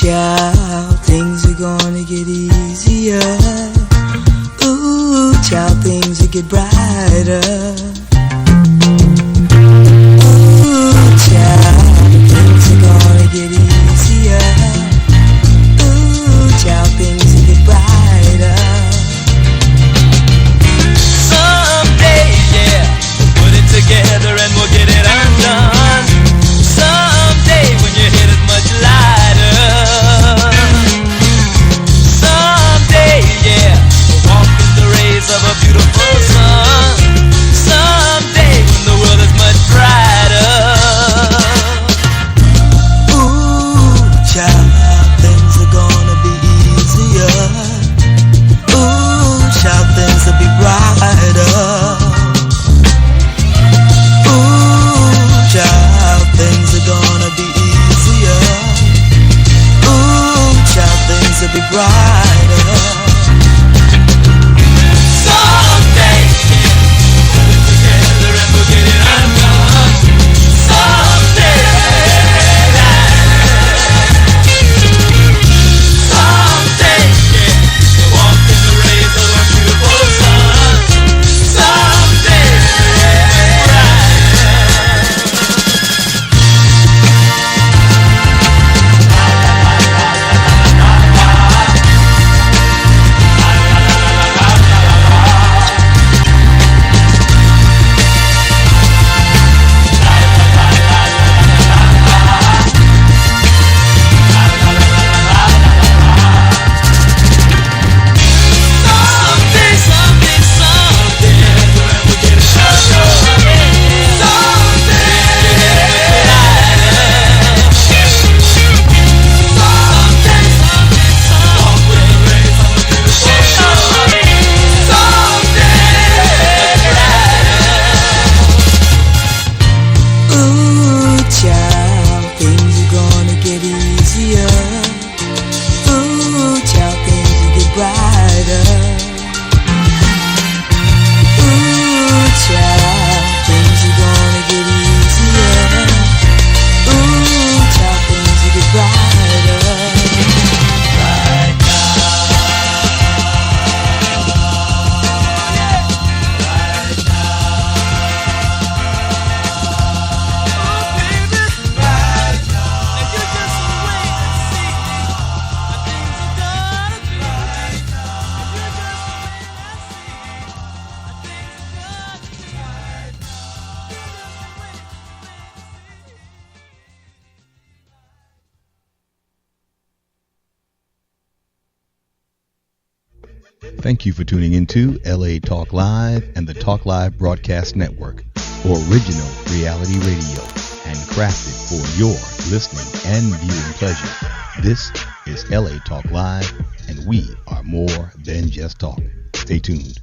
child, things are gonna get easier. Ooh, child, things will get brighter. Ooh, child, things are gonna get easier. Ooh, child, things will get brighter. Someday, yeah, we'll put it together and we'll get it undone. Someday when your head is much lighter. Someday, yeah, we'll walk in the rays of a beautiful sun. Someday when the world is much brighter. Ooh, child, things are gonna be easier. Ooh, child, things will be brighter. Ooh, child, things are gonna be easier. Ooh, child, things will be brighter. Someday, put it together and we'll get it undone. Someday, someday, yeah, we'll walk in the rays of a beautiful sun. Someday, Ooh, child, things are gonna get easier. Ooh, child, things will get brighter. Ooh, child, things are gonna get easier. Ooh, child, things will get brighter. Thank you for tuning into LA Talk Live and the Talk Live Broadcast Network, original reality radio, handcrafted for your listening and viewing pleasure. This is LA Talk Live, and we are more than just talk. Stay tuned.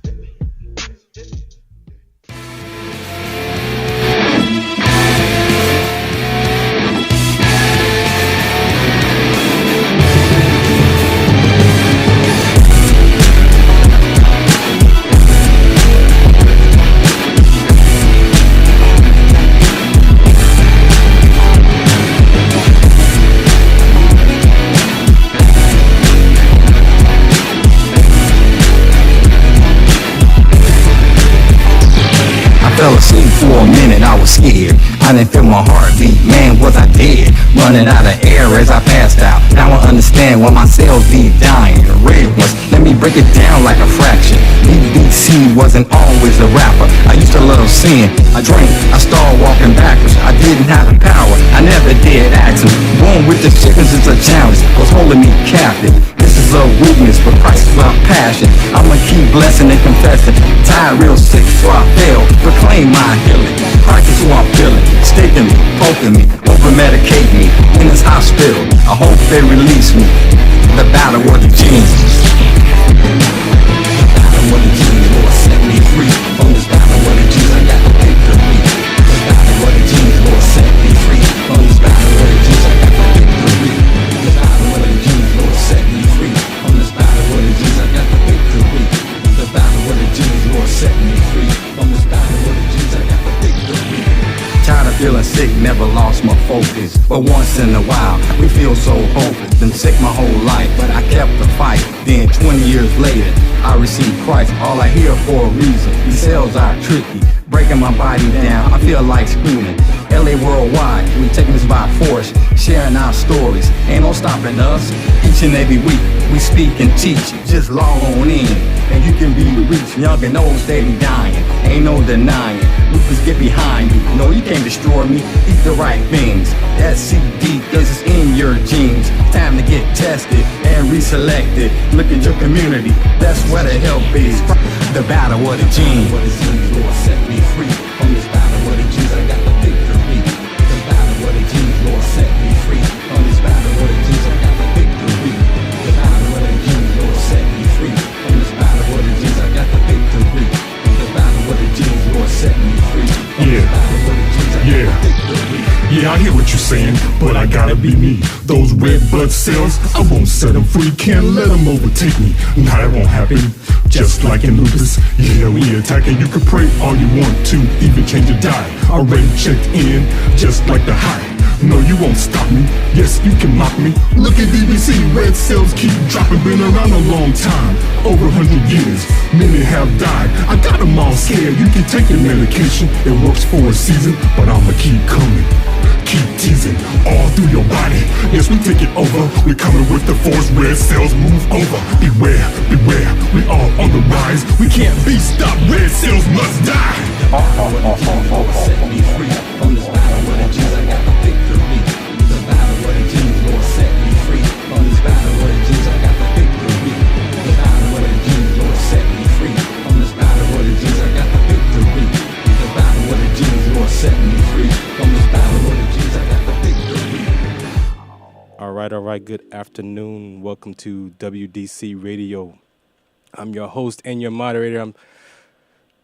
Fell asleep for a minute, I was scared. I didn't feel my heartbeat, man, was I dead? Running out of air as I passed out. Now I understand why my cells be dying. Red ones, let me break it down like a fraction. WDC wasn't always a rapper. I used to love sin. I drank, I started walking backwards. I didn't have the power, I never did ask him. Born with the chickens is a challenge, was holding me captive. This is a weakness, but Christ is my passion. I'ma keep blessing and confessing. Tired real sick, so I fail. Proclaim my healing. Christ is who I'm feeling. Sticking me, poking me, over-medicate me. In this hospital, I hope they release me. The battle of the Jesus. The battle of the Jesus, Lord, set me free. From this battle of the Jesus, I got the victory. The battle of the Jesus, Lord, set me free. From this battle of the Jesus, I got the victory. The battle of the Jesus, Lord, set me free. From this battle of the Jesus, I got the victory. The battle of the Jesus, Lord, set me free. From this battle of the Jesus, I got the victory. Tired of feeling sick, never lost my focus. But once in a while. We feel so hopeless, been sick my whole life, but I kept the fight. Then 20 years later, I received Christ. All I hear for a reason. These cells are tricky, breaking my body down. I feel like screaming. LA worldwide, we taking this by force, sharing our stories. Ain't no stopping us. Each and every week, we speak and teach. Just log on in, and you can be reached. Young and old, steady dying. Ain't no denying. Lupus, get behind me. No, you can't destroy me. Eat the right things. SCT, cause it's in your genes. Time to get tested and reselected. Look at your community. That's where the help is. The battle of the genes. Lord, set me free from this battle of the genes. I got the victory. The battle of the genes, Lord, set me free from this battle of the genes. I got the victory. The battle of the genes, Lord, set me free from this battle of the genes. I got the victory. The battle of the genes, Lord, set me free from this battle of the genes. I got the victory. Yeah, I hear what you're saying, but I gotta be me. Those red blood cells, I won't set them free. Can't let them overtake me. Nah, that won't happen. Just like in lupus, yeah, we attacking. You can pray all you want to, even change your diet. Already checked in, just like the high. No, you won't stop me. Yes, you can mock me. Look at DBC, red cells keep dropping. Been around a long time, over 100 years. Many have died. I got them all scared. You can take your medication, it works for a season, but I'ma keep coming. Keep teasing all through your body. Yes, we take it over. We're coming with the force. Red cells move over. Beware, beware. We all on the rise. We can't be stopped. Red cells must die. Set me free from this battle of the genes. I got the victory. The battle of the genes, Lord, set me free from this battle of the genes. I got the victory. The battle of the genes, Lord, set me free from this battle of the genes. I got the victory. The battle of the genes, Lord, set me free from this battle of the genes. I got the victory. All right. Good afternoon. Welcome to WDC Radio. I'm your host and your moderator. I'm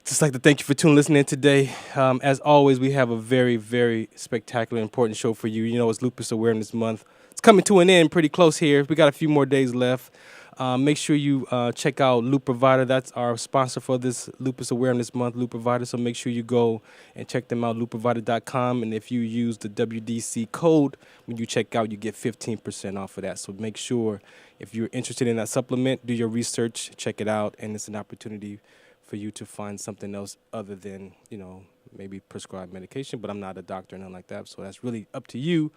just like to thank you for listening today. As always, we have a very, very spectacular, important show for you. You know, it's Lupus Awareness Month. It's coming to an end pretty close here. We got a few more days left. Make sure you check out Loop Provider. That's our sponsor for this Lupus Awareness Month, Loop Provider. So make sure you go and check them out, loopprovider.com. And if you use the WDC code, when you check out, you get 15% off of that. So make sure if you're interested in that supplement, do your research, check it out. And it's an opportunity for you to find something else other than, maybe prescribed medication. But I'm not a doctor or nothing like that. So that's really up to you.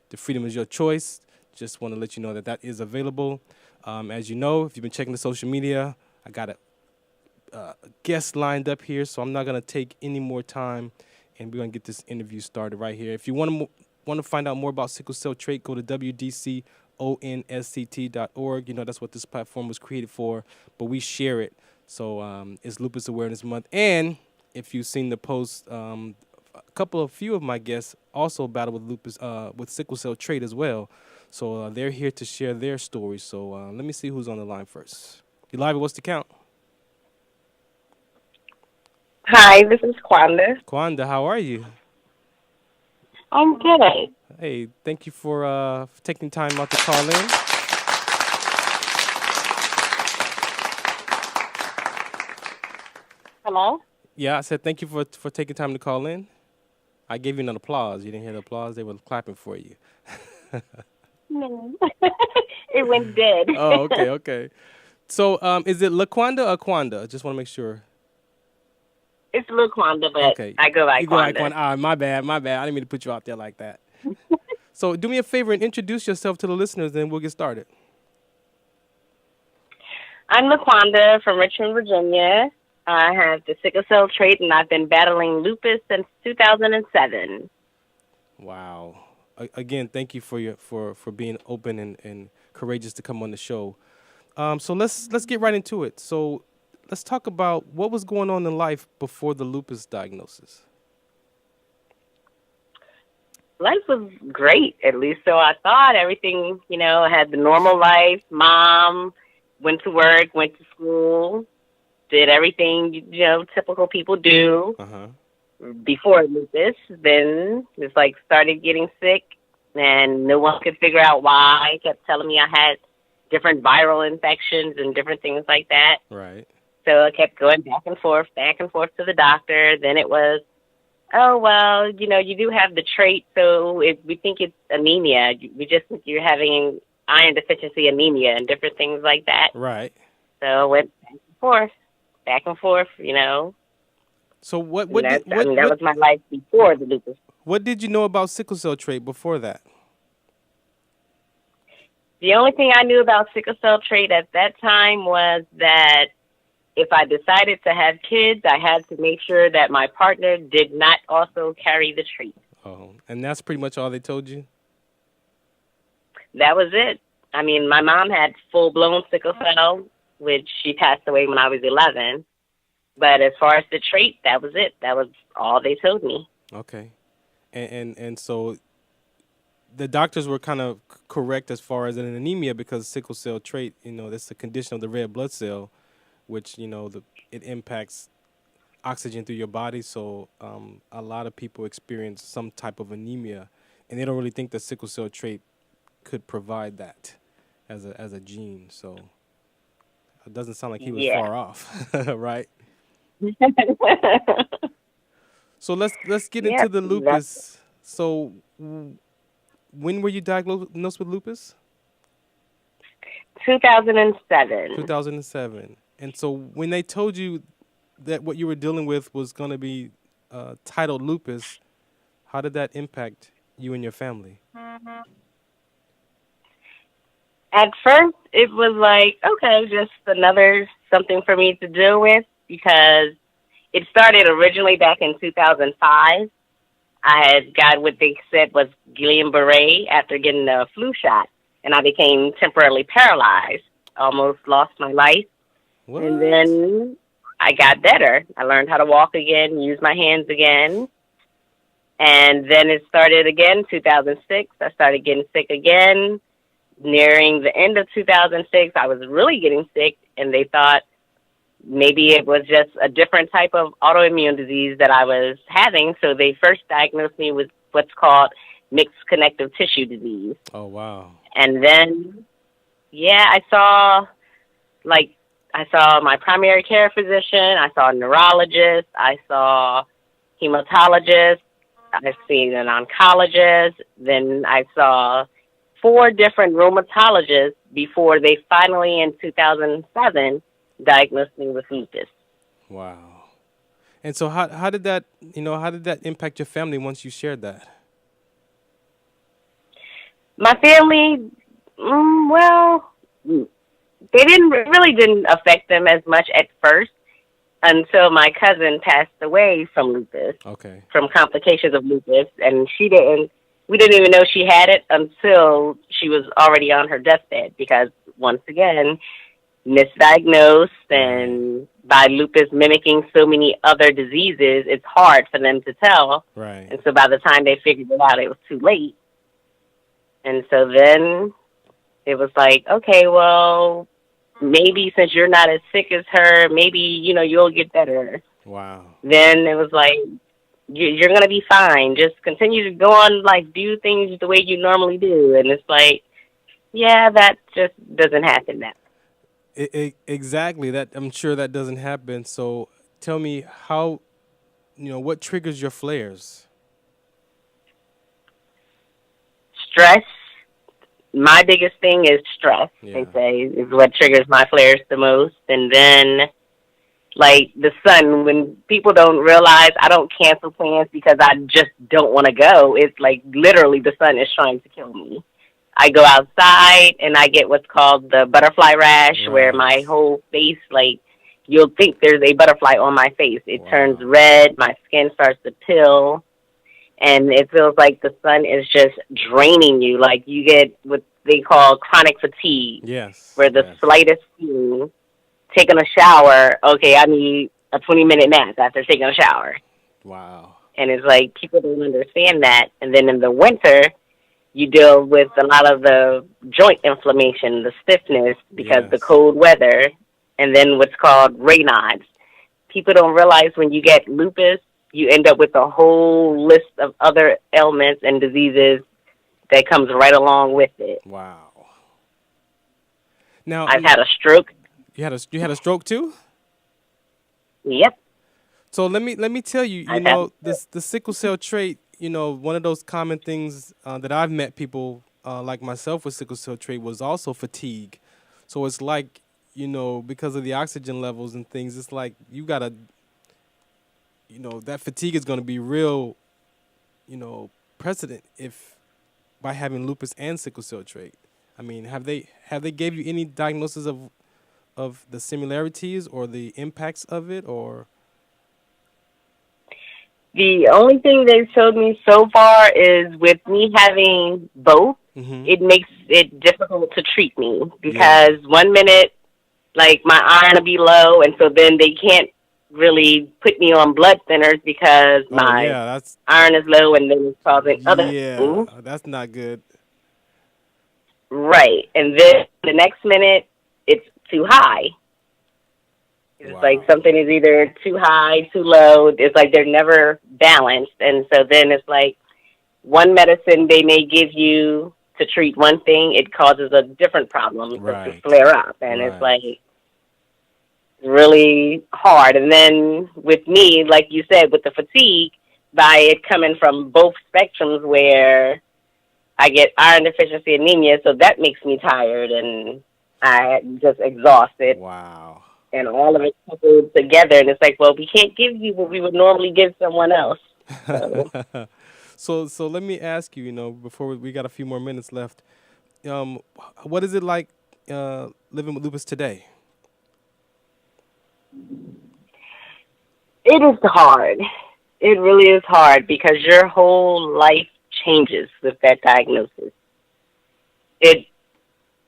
The freedom is your choice. Just want to let you know that is available. As you know, if you've been checking the social media, I got a guest lined up here, so I'm not going to take any more time, and we're going to get this interview started right here. If you want to find out more about sickle cell trait, go to WDCONSCT.org. That's what this platform was created for, but we share it. So it's Lupus Awareness Month. And if you've seen the post, a few of my guests also battle with lupus, with sickle cell trait as well. So they're here to share their stories. So let me see who's on the line first. Eliva, what's the count? Hi, this is Kwanda. Kwanda, how are you? I'm good. Hey, thank you for taking time out to call in. Hello? Yeah, I said thank you for taking time to call in. I gave you an applause. You didn't hear the applause? They were clapping for you. No. It went dead. Oh, okay. So is it LaQuanda or Kwanda? Just want to make sure. It's LaQuanda, but okay. I go by Kwanda. Kwanda. My bad. I didn't mean to put you out there like that. So do me a favor and introduce yourself to the listeners, then we'll get started. I'm LaQuanda from Richmond, Virginia. I have the sickle cell trait, and I've been battling lupus since 2007. Wow. Again, thank you for being open and courageous to come on the show. So let's get right into it. So let's talk about what was going on in life before the lupus diagnosis. Life was great, at least so I thought. Everything, I had the normal life. Mom went to work, went to school, did everything, typical people do. Uh-huh. Before lupus, then it's started getting sick, and no one could figure out why. Kept telling me I had different viral infections and different things like that. Right. So I kept going back and forth to the doctor. Then it was oh, well, you do have the trait, so we think it's anemia. We just think you're having iron deficiency anemia and different things like that. Right. So I went back and forth, So what that was my life before the lupus. what did you know about sickle cell trait before that? The only thing I knew about sickle cell trait at that time was that if I decided to have kids, I had to make sure that my partner did not also carry the trait. Oh, and that's pretty much all they told you? That was it. I mean, my mom had full-blown sickle cell, which she passed away when I was 11. But as far as the trait, that was it. That was all they told me. Okay. And so the doctors were kind of correct as far as an anemia because sickle cell trait, that's a condition of the red blood cell, which, it impacts oxygen through your body. So a lot of people experience some type of anemia, and they don't really think the sickle cell trait could provide that as a gene. So it doesn't sound like he was far off, right? So let's get into the lupus. So when were you diagnosed with lupus? 2007. 2007. And so when they told you that what you were dealing with was going to be titled lupus, how did that impact you and your family? At first, it was like, okay, just another something for me to deal with because it started originally back in 2005. I had got what they said was Guillain-Barré after getting a flu shot, and I became temporarily paralyzed, almost lost my life. What? And then I got better. I learned how to walk again, use my hands again. And then it started again, 2006. I started getting sick again. Nearing the end of 2006, I was really getting sick, and they thought maybe it was just a different type of autoimmune disease that I was having. So they first diagnosed me with what's called mixed connective tissue disease. Oh, wow. And then, I saw my primary care physician. I saw a neurologist. I saw hematologist. I've seen an oncologist. Then I saw 4 different rheumatologists before they finally, in 2007, diagnosed me with lupus. Wow. And so how did that impact your family once you shared that? My family, they didn't affect them as much at first until my cousin passed away from lupus. Okay. From complications of lupus, and we didn't even know she had it until she was already on her deathbed because, once again, misdiagnosed, and by lupus mimicking so many other diseases, it's hard for them to tell. Right. And so by the time they figured it out, it was too late. And so then it was like, okay, well, maybe since you're not as sick as her, maybe, you'll get better. Wow. Then it was like, you're going to be fine. Just continue to go on, do things the way you normally do. And it's like, that just doesn't happen now. Exactly. That I'm sure that doesn't happen. So tell me what triggers your flares? Stress. My biggest thing is stress, they say, is what triggers my flares the most. And then, the sun, when people don't realize I don't cancel plans because I just don't want to go, it's literally the sun is trying to kill me. I go outside and I get what's called the butterfly rash, where my whole face, you'll think there's a butterfly on my face. It turns red, my skin starts to peel, and it feels like the sun is just draining you. You get what they call chronic fatigue. Yes. Where the slightest thing, taking a shower, okay, I need a 20-minute nap after taking a shower. Wow. And it's people don't understand that. And then in the winter, you deal with a lot of the joint inflammation, the stiffness, because the cold weather, and then what's called Raynaud's. People don't realize when you get lupus, you end up with a whole list of other ailments and diseases that comes right along with it. Wow. Now I've had a stroke. You had a stroke too? Yep. So let me tell you, you know, the sickle cell trait, you know, one of those common things that I've met people like myself with sickle cell trait was also fatigue. So it's like, you know, because of the oxygen levels and things, it's like you gotta, you know, that fatigue is gonna be real, you know, precedent if by having lupus and sickle cell trait. I mean, have they gave you any diagnosis of the similarities or the impacts of it, or? The only thing they've showed me so far is with me having both, it makes it difficult to treat me because 1 minute, like, my iron will be low, and so then they can't really put me on blood thinners because my iron is low, and then it's causing other things. That's not good. Right. And then the next minute, it's too high. It's like something is either too high, too low. It's like they're never balanced. And so then it's like one medicine they may give you to treat one thing, it causes a different problem to flare up. And it's like really hard. And then with me, like you said, with the fatigue, by it coming from both spectrums where I get iron deficiency anemia, so that makes me tired and I just exhausted. Wow. And all of it coupled together, and it's like, well, we can't give you what we would normally give someone else. So let me ask you, you know, before we got a few more minutes left, what is it like living with lupus today? It is hard. It really is hard because your whole life changes with that diagnosis. It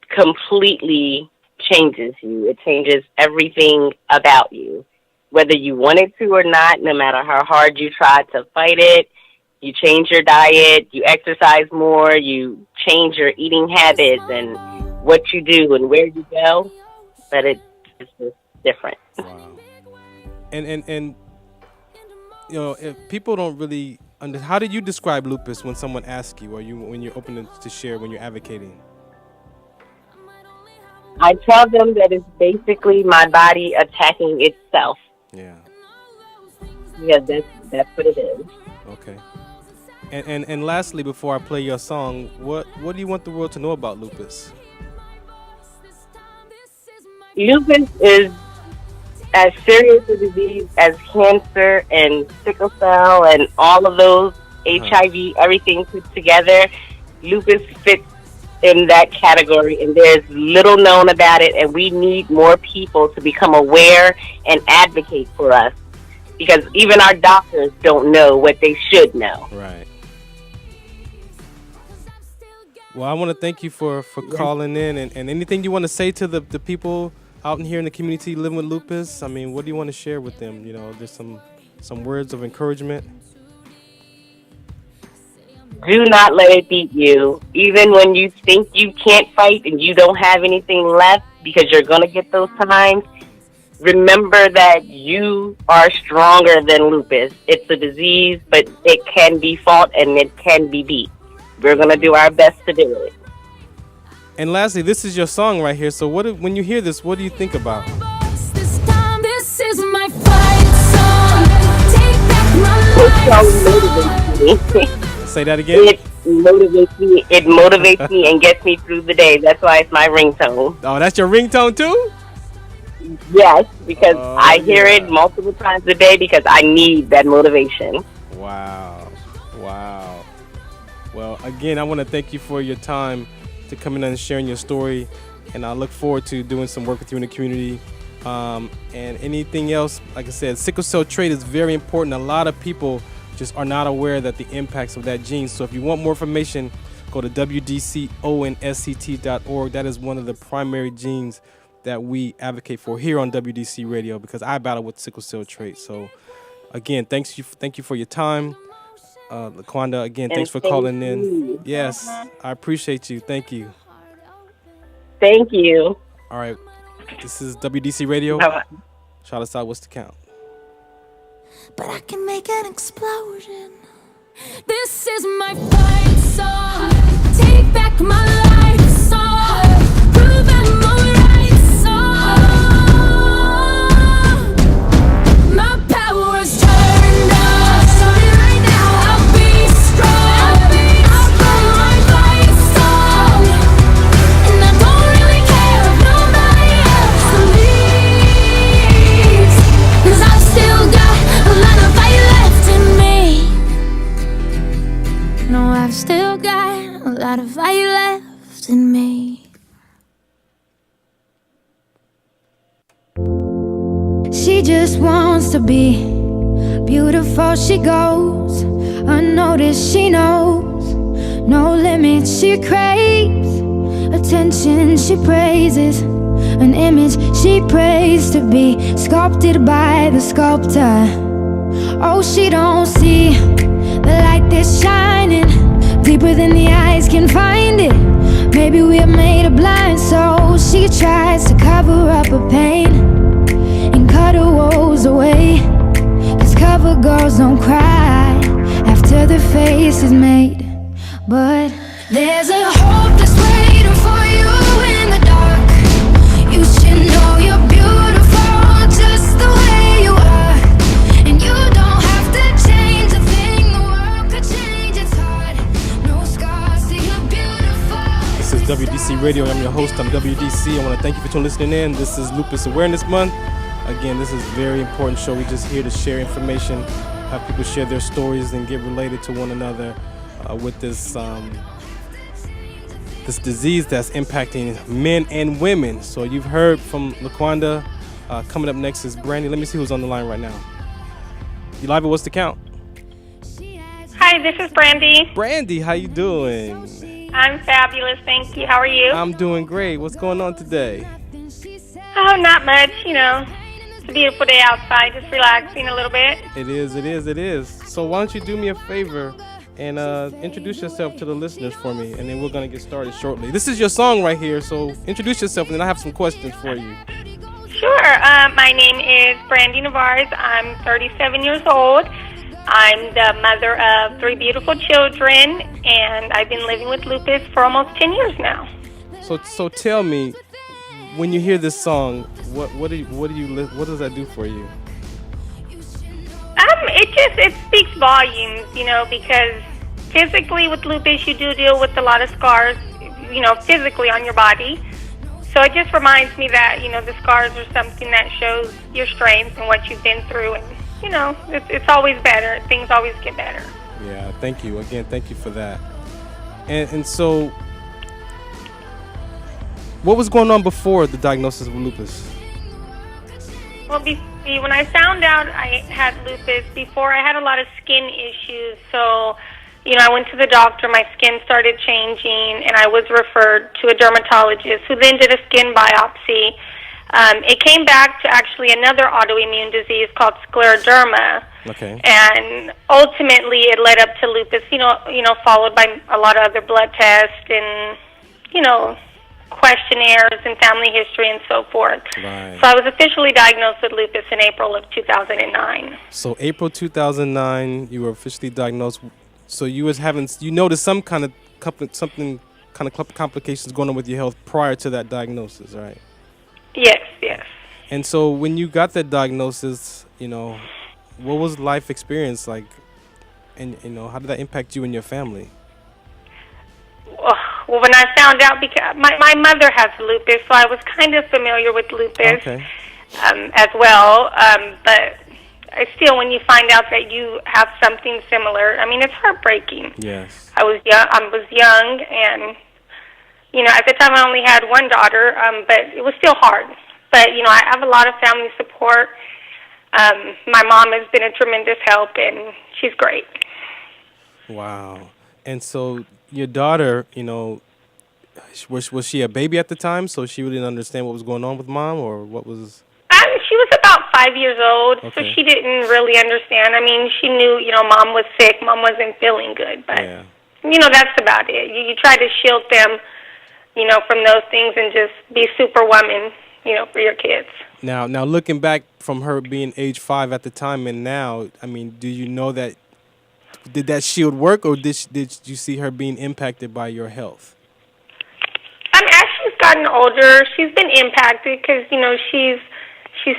completely changes you. It changes everything about you, whether you want it to or not. No matter how hard you try to fight it, you change your diet, you exercise more, you change your eating habits and what you do and where you go, but it's just different. Wow. And you know, if people don't really how do you describe lupus when someone asks you, or when you're open to share, when you're advocating? I tell them that it's basically my body attacking itself. Yeah. Yeah, that's what it is. Okay. And lastly, before I play your song, what do you want the world to know about lupus? Lupus is as serious a disease as cancer and sickle cell and all of those, HIV, everything put together. Lupus fits in that category, and there's little known about it, and we need more people to become aware and advocate for us, because even our doctors don't know what they should know. Right. Well, I want to thank you for calling in, and anything you want to say to the people out in here in the community living with lupus. I mean, what do you want to share with them? You know, just some words of encouragement. Do not let it beat you. Even when you think you can't fight and you don't have anything left, because you're going to get those times, remember that you are stronger than lupus. It's a disease, but it can be fought and it can be beat. We're going to do our best to do it. And lastly, this is your song right here. So when you hear this, what do you think about? This is my fight song. Take back my life. It motivates me. Say that again. It motivates me and gets me through the day. That's why it's my ringtone. Oh, that's your ringtone too? Yes, because I hear it multiple times a day because I need that motivation. Wow. Well, again, I want to thank you for your time to coming in and sharing your story, and I look forward to doing some work with you in the community. And anything else, like I said, sickle cell trait is very important. A lot of people just are not aware that the impacts of that gene. So if you want more information, go to WDCONSCT.org. That is one of the primary genes that we advocate for here on WDC Radio, because I battle with sickle cell trait. So again, thank you for your time. Laquanda, again, thanks for calling in. Yes, I appreciate you. Thank you. Thank you. All right. This is WDC Radio. Bye-bye. Shout us out. What's the count? But I can make an explosion. This is my fight song. Take back my life song. Prove I'm alright song. My power is she just wants to be beautiful. She goes unnoticed, she knows no limits. She craves attention, she praises an image she prays to be sculpted by the sculptor. Oh, she don't see the light that's shining deeper than the eyes can find it. Maybe we're made of blind souls. She tries to cover up her pain and cut her woes away, 'cause cover girls don't cry after their face is made. But there's a hope that's waiting for you in the dark. You should know you're beautiful just the way you are, and you don't have to change a thing. The world could change, it's hard. No scars, see you're beautiful. This is WDC Radio. I'm your host. I'm WDC. I want to thank you for listening in. This is Lupus Awareness Month. Again, this is a very important show. We're just here to share information, have people share their stories and get related to one another with this this disease that's impacting men and women. So you've heard from LaQuanda. Coming up next is Brandy. Let me see who's on the line right now. You live at What's the Count? Hi, this is Brandy. Brandy, how you doing? I'm fabulous, thank you. How are you? I'm doing great. What's going on today? Oh, not much, you know. It's a beautiful day outside, just relaxing a little bit. It is. So why don't you do me a favor and introduce yourself to the listeners for me, and then we're going to get started shortly. This is your song right here, so introduce yourself, and then I have some questions for you. Sure. My name is Brandy Navarez. I'm 37 years old. I'm the mother of 3 beautiful children, and I've been living with lupus for almost 10 years now. So tell me, when you hear this song, what does that do for you? It speaks volumes, you know, because physically with lupus you do deal with a lot of scars, you know, physically on your body. So it just reminds me that, you know, the scars are something that shows your strength and what you've been through, and you know, it's always better. Things always get better. Yeah, thank you again. Thank you for that. And so, what was going on before the diagnosis of lupus? Well, when I found out I had lupus, before I had a lot of skin issues. So, you know, I went to the doctor, my skin started changing, and I was referred to a dermatologist who then did a skin biopsy. It came back to actually another autoimmune disease called scleroderma. Okay. And ultimately it led up to lupus, you know, followed by a lot of other blood tests and, you know, questionnaires and family history and so forth. Right. So I was officially diagnosed with lupus in April of 2009. So April 2009, you were officially diagnosed. So you noticed some kind of complications going on with your health prior to that diagnosis, right? Yes. And so when you got that diagnosis, you know, what was life experience like? And, you know, how did that impact you and your family? Well, when I found out, because my mother has lupus, so I was kind of familiar with lupus as well. But still, when you find out that you have something similar, I mean, it's heartbreaking. Yes. I was young, and you know, at the time I only had one daughter, but it was still hard. But you know, I have a lot of family support. My mom has been a tremendous help, and she's great. Wow. And so your daughter, you know, was she a baby at the time, so she didn't understand what was going on with mom, or what was? She was about 5 years old, so Okay. she didn't really understand. I mean, she knew, you know, mom was sick, mom wasn't feeling good, but, you know, that's about it. You try to shield them, you know, from those things and just be superwoman, you know, for your kids. Now looking back from her being age 5 at the time and now, I mean, do you know that, did that shield work, or did you see her being impacted by your health? As she's gotten older, she's been impacted because, you know, she's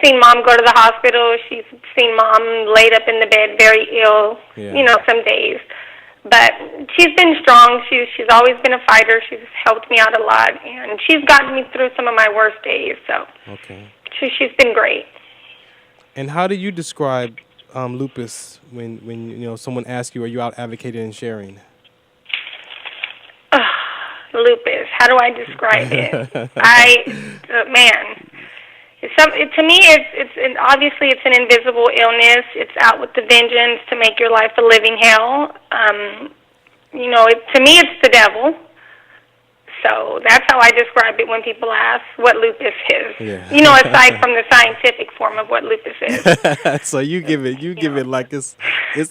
seen mom go to the hospital. She's seen mom laid up in the bed very ill, you know, some days. But she's been strong. She's always been a fighter. She's helped me out a lot, and she's gotten me through some of my worst days. So she's been great. And how do you describe lupus when you know someone asks you, are you out advocating and sharing? Lupus. How do I describe it? Man, To me, obviously it's an invisible illness. It's out with the vengeance to make your life a living hell. To me, it's the devil. So that's how I describe it when people ask what lupus is. Yeah. Aside from the scientific form of what lupus is. So you give it like it's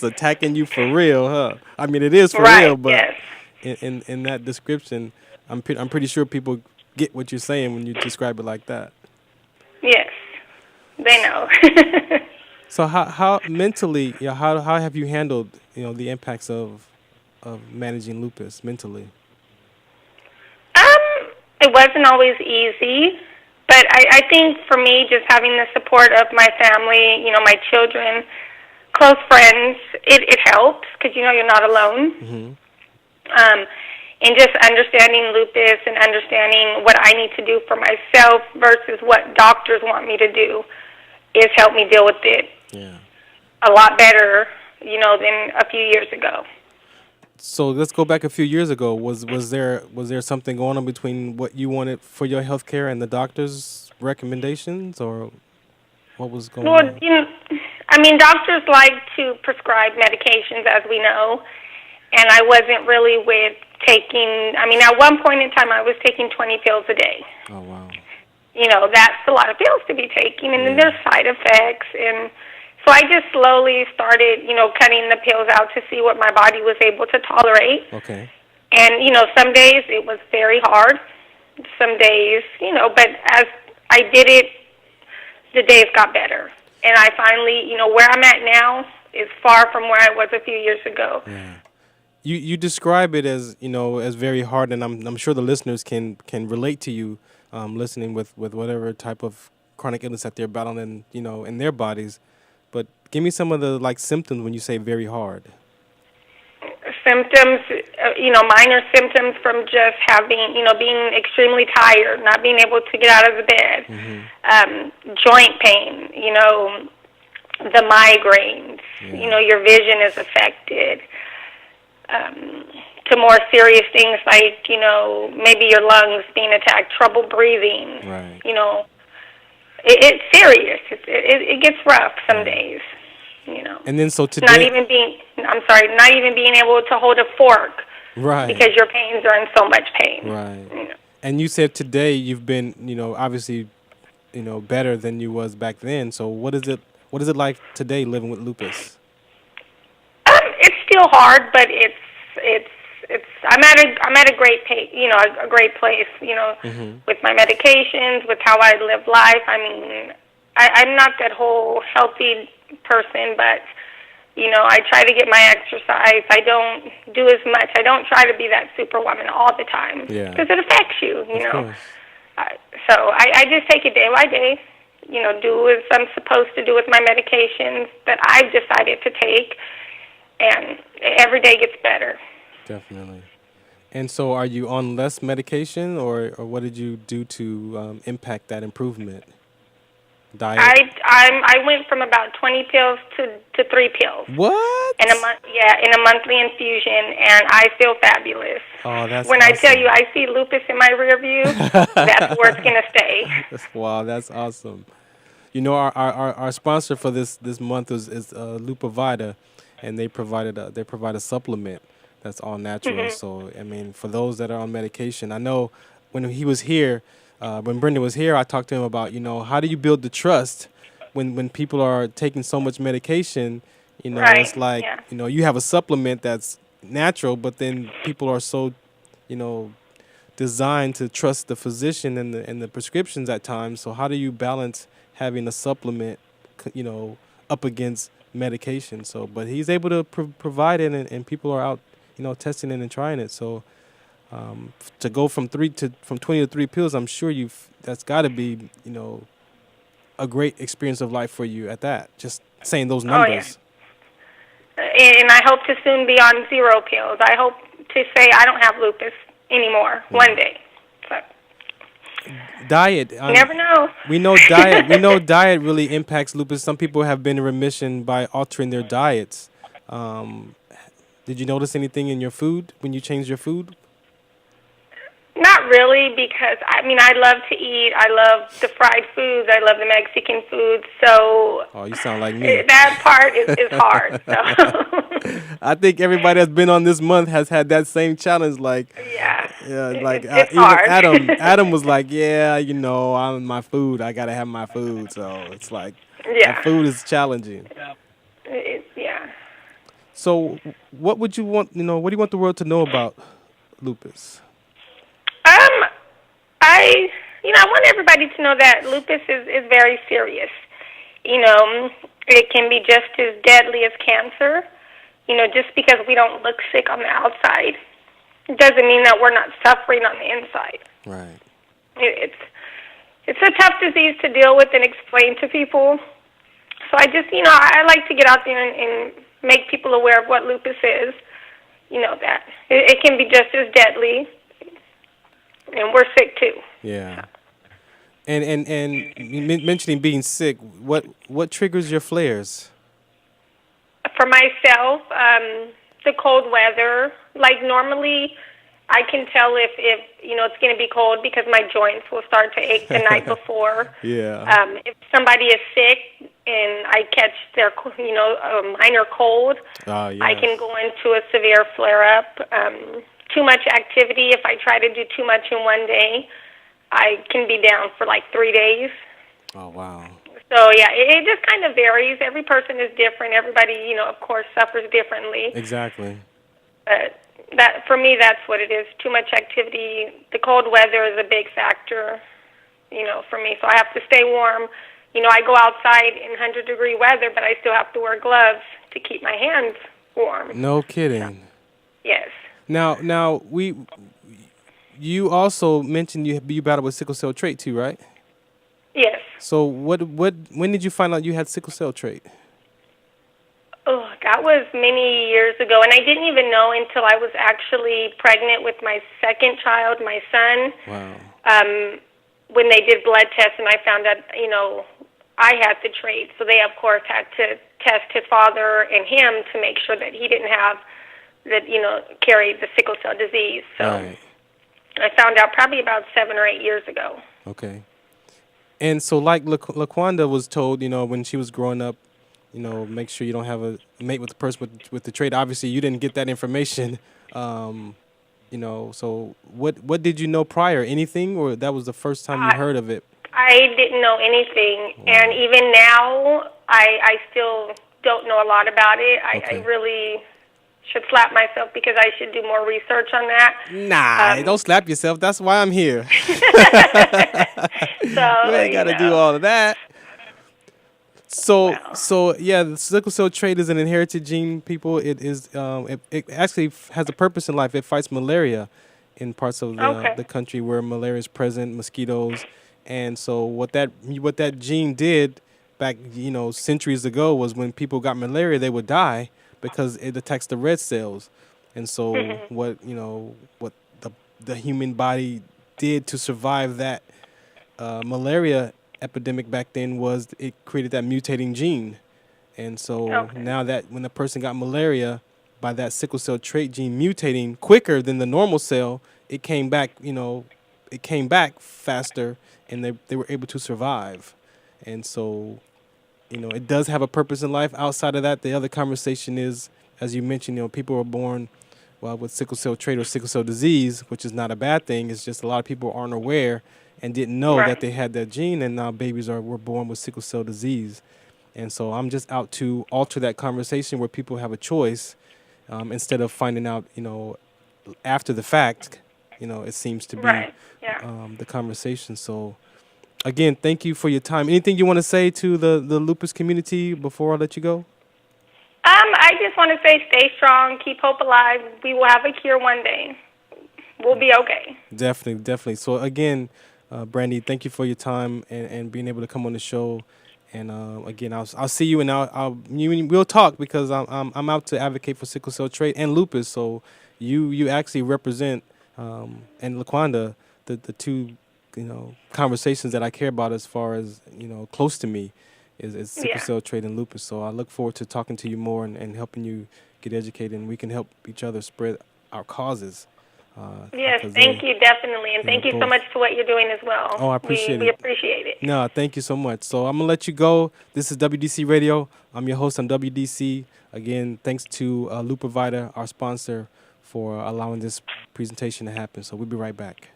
attacking you for real, huh? I mean, it is for right, real, but yes. in that description, I'm pretty sure people get what you're saying when you describe it like that. Yes, they know. So how mentally, how have you handled the impacts of managing lupus mentally? It wasn't always easy, but I think for me, just having the support of my family, my children, close friends, it helps because you're not alone. Mm-hmm. And just understanding lupus and understanding what I need to do for myself versus what doctors want me to do is helped me deal with it a lot better, than a few years ago. So let's go back a few years ago. Was there something going on between what you wanted for your health care and the doctor's recommendations, or what was going on? Well, doctors like to prescribe medications, as we know, and I wasn't really with taking. At one point in time, I was taking 20 pills a day. Oh wow! That's a lot of pills to be taking, and then there's side effects and. So I just slowly started, cutting the pills out to see what my body was able to tolerate. Okay. And, some days it was very hard. Some days, but as I did it, the days got better. And I finally, where I'm at now is far from where I was a few years ago. Yeah. You describe it as, as very hard, and I'm sure the listeners can relate to you listening with whatever type of chronic illness that they're battling, in their bodies. But give me some of the symptoms when you say very hard. Symptoms, minor symptoms from just having, being extremely tired, not being able to get out of the bed, joint pain, the migraines, your vision is affected, to more serious things like, maybe your lungs being attacked, trouble breathing, right. It's serious. It gets rough some days, And then so today, not even being able to hold a fork, right? Because your pains are in so much pain, right? And you said today you've been, obviously, better than you was back then. So what is it like today living with lupus? It's still hard, but it's. I'm at a great pace, a great place, with my medications, with how I live life. I'm not that whole healthy person, but I try to get my exercise. I don't do as much. I don't try to be that superwoman all the time because it affects you, So I just take it day by day, do as I'm supposed to do with my medications that I've decided to take, and every day gets better. Definitely. And so are you on less medication, or what did you do to impact that improvement? Diet? I went from about 20 pills to 3 pills. What? In a monthly infusion, and I feel fabulous. Oh, that's when awesome. I tell you I see lupus in my rear view, that's where it's going to stay. Wow, that's awesome. Our sponsor for this month is Lupavita, and they provide a supplement that's all natural. Mm-hmm. So, for those that are on medication, I know when he was here, when Brendan was here, I talked to him about, how do you build the trust when people are taking so much medication? Right. It's like, you have a supplement that's natural, but then people are so, designed to trust the physician and the prescriptions at times. So how do you balance having a supplement, up against medication? So, but he's able to provide it, and people are out, testing it and trying it. So, to go from 20 to 3 pills, I'm sure that's got to be, a great experience of life for you at that. Just saying those numbers. Oh, yeah. And I hope to soon be on 0 pills. I hope to say I don't have lupus anymore one day. So. Diet. You never know. We know diet. We know diet really impacts lupus. Some people have been in remission by altering their diets. Did you notice anything in your food when you changed your food? Not really, because I love to eat. I love the fried foods. I love the Mexican food. So oh, you sound like me. That part is hard. So. I think everybody that's been on this month has had that same challenge. Like, like it's even hard. Adam was like, yeah, I'm my food. I gotta have my food. So it's like, that food is challenging. Yeah. So what would you want? What do you want the world to know about lupus? I want everybody to know that lupus is very serious. It can be just as deadly as cancer. Just because we don't look sick on the outside doesn't mean that we're not suffering on the inside. Right. It's a tough disease to deal with and explain to people. So I just, I like to get out there and make people aware of what lupus is. That it can be just as deadly. And we're sick too. Yeah. And mentioning being sick, what triggers your flares? For myself, the cold weather. Like normally, I can tell if it's going to be cold because my joints will start to ache the night before. Yeah. If somebody is sick and I catch their minor cold, yes. I can go into a severe flare up. Too much activity. If I try to do too much in one day, I can be down for like 3 days. Oh, wow. So, yeah, it just kind of varies. Every person is different. Everybody, of course, suffers differently. Exactly. That for me, that's what it is. Too much activity. The cold weather is a big factor, for me. So I have to stay warm. I go outside in 100-degree weather, but I still have to wear gloves to keep my hands warm. No kidding. Yes. Now, you also mentioned you battled with sickle cell trait too, right? Yes. So when did you find out you had sickle cell trait? Oh, that was many years ago, and I didn't even know until I was actually pregnant with my second child, my son. Wow. When they did blood tests, and I found out, I had the trait. So they, of course, had to test his father and him to make sure that he didn't have carried the sickle cell disease. So right. I found out probably about 7 or 8 years ago. Okay. And so like LaQuanda was told, when she was growing up, make sure you don't have a mate with the person with the trait. Obviously, you didn't get that information. So what did you know prior? Anything, or that was the first time you heard of it? I didn't know anything. Wow. And even now, I still don't know a lot about it. Okay. I really should slap myself because I should do more research on that. Nah, don't slap yourself. That's why I'm here. So, you ain't got to do all of that. So yeah, the sickle cell trait is an inherited gene. People, it is. It actually has a purpose in life. It fights malaria in parts of the country where malaria is present, mosquitoes, and so what that gene did back centuries ago was when people got malaria, they would die because it attacks the red cells, and so what the human body did to survive that malaria epidemic back then was it created that mutating gene. And so now that when the person got malaria, by that sickle cell trait gene mutating quicker than the normal cell, it came back, faster, and they were able to survive. And so, it does have a purpose in life. Outside of that, the other conversation is, as you mentioned, people are born with sickle cell trait or sickle cell disease, which is not a bad thing. It's just a lot of people aren't aware and didn't know that they had that gene, and now babies were born with sickle cell disease. And so I'm just out to alter that conversation where people have a choice instead of finding out, after the fact, it seems to be the conversation. So, again, thank you for your time. Anything you want to say to the lupus community before I let you go? I just want to say stay strong, keep hope alive. We will have a cure one day. We'll be okay. Definitely. So, again, Brandy, thank you for your time and being able to come on the show. And again, I'll see you, and we'll talk because I'm out to advocate for sickle cell trait and lupus. So you actually represent and LaQuanda the two conversations that I care about as far as close to me is sickle cell trait and lupus. So I look forward to talking to you more and helping you get educated, and we can help each other spread our causes. Yes, thank you, definitely. And thank you so much for what you're doing as well. Oh, I appreciate it. We appreciate it. No, thank you so much. So I'm going to let you go. This is WDC Radio. I'm your host on WDC. Again, thanks to Loop Provider, our sponsor, for allowing this presentation to happen. So we'll be right back.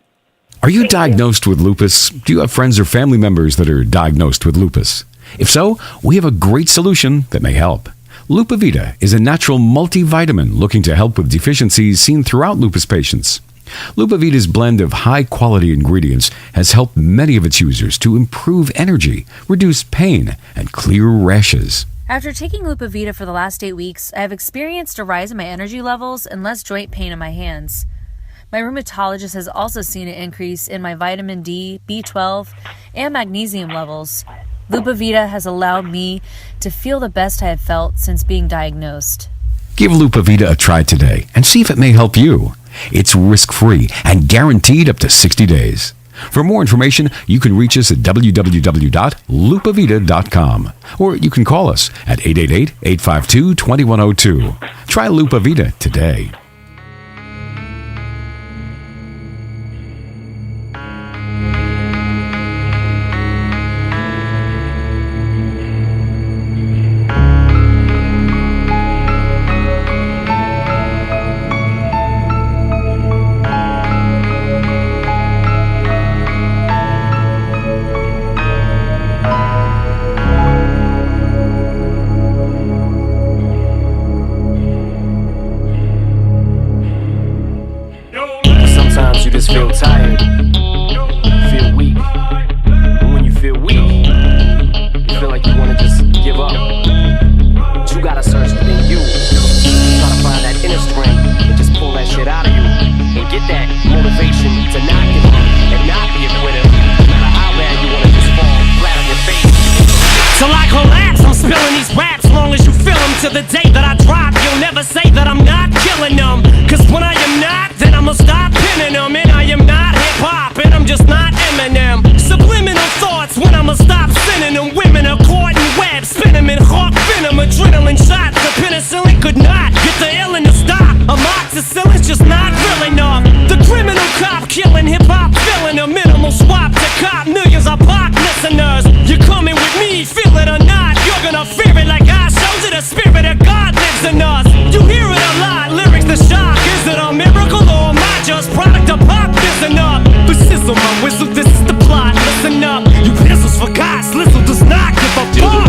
Are you diagnosed with lupus? Do you have friends or family members that are diagnosed with lupus? If so, we have a great solution that may help. Lupavita is a natural multivitamin looking to help with deficiencies seen throughout lupus patients. Lupavita's blend of high-quality ingredients has helped many of its users to improve energy, reduce pain, and clear rashes. After taking Lupavita for the last 8 weeks, I have experienced a rise in my energy levels and less joint pain in my hands. My rheumatologist has also seen an increase in my vitamin D, B12, and magnesium levels. Lupavita has allowed me to feel the best I have felt since being diagnosed. Give Lupavita a try today and see if it may help you. It's risk-free and guaranteed up to 60 days. For more information, you can reach us at www.lupavita.com or you can call us at 888-852-2102. Try Lupavita today. Feel tired, feel weak, and when you feel weak, you feel like you want to just give up, but you gotta search within you, try to find that inner strength, and just pull that shit out of you, and get that motivation to not give up, and not be a quitter, no matter how bad you want to just fall flat on your face. Till I collapse, I'm spilling these raps, long as you feel them, to the day that I drop, you'll never say that I'm not killing them, cause when I am not, then I'ma stop pinning them, and I am not hip-hop, and I'm just not Eminem. Subliminal thoughts when I'ma stop sending them. Women are caught in webs, spin them in hawk venom, adrenaline shots. The penicillin could not get the illin to stop. Amoxicillin's just not real enough. The criminal cop killing hip-hop, filling a minimal swap to cop millions of pop listeners. You're coming with me, feel it or not, you're gonna fear it like I showed you. The spirit of God lives in us. You hear it a lot, lyrics the shock. Is it a miracle or am I just product of pop? Listen up, the sizzle, my whistle, this is the plot. Listen up, you pistols for God's Listen does not give a fuck.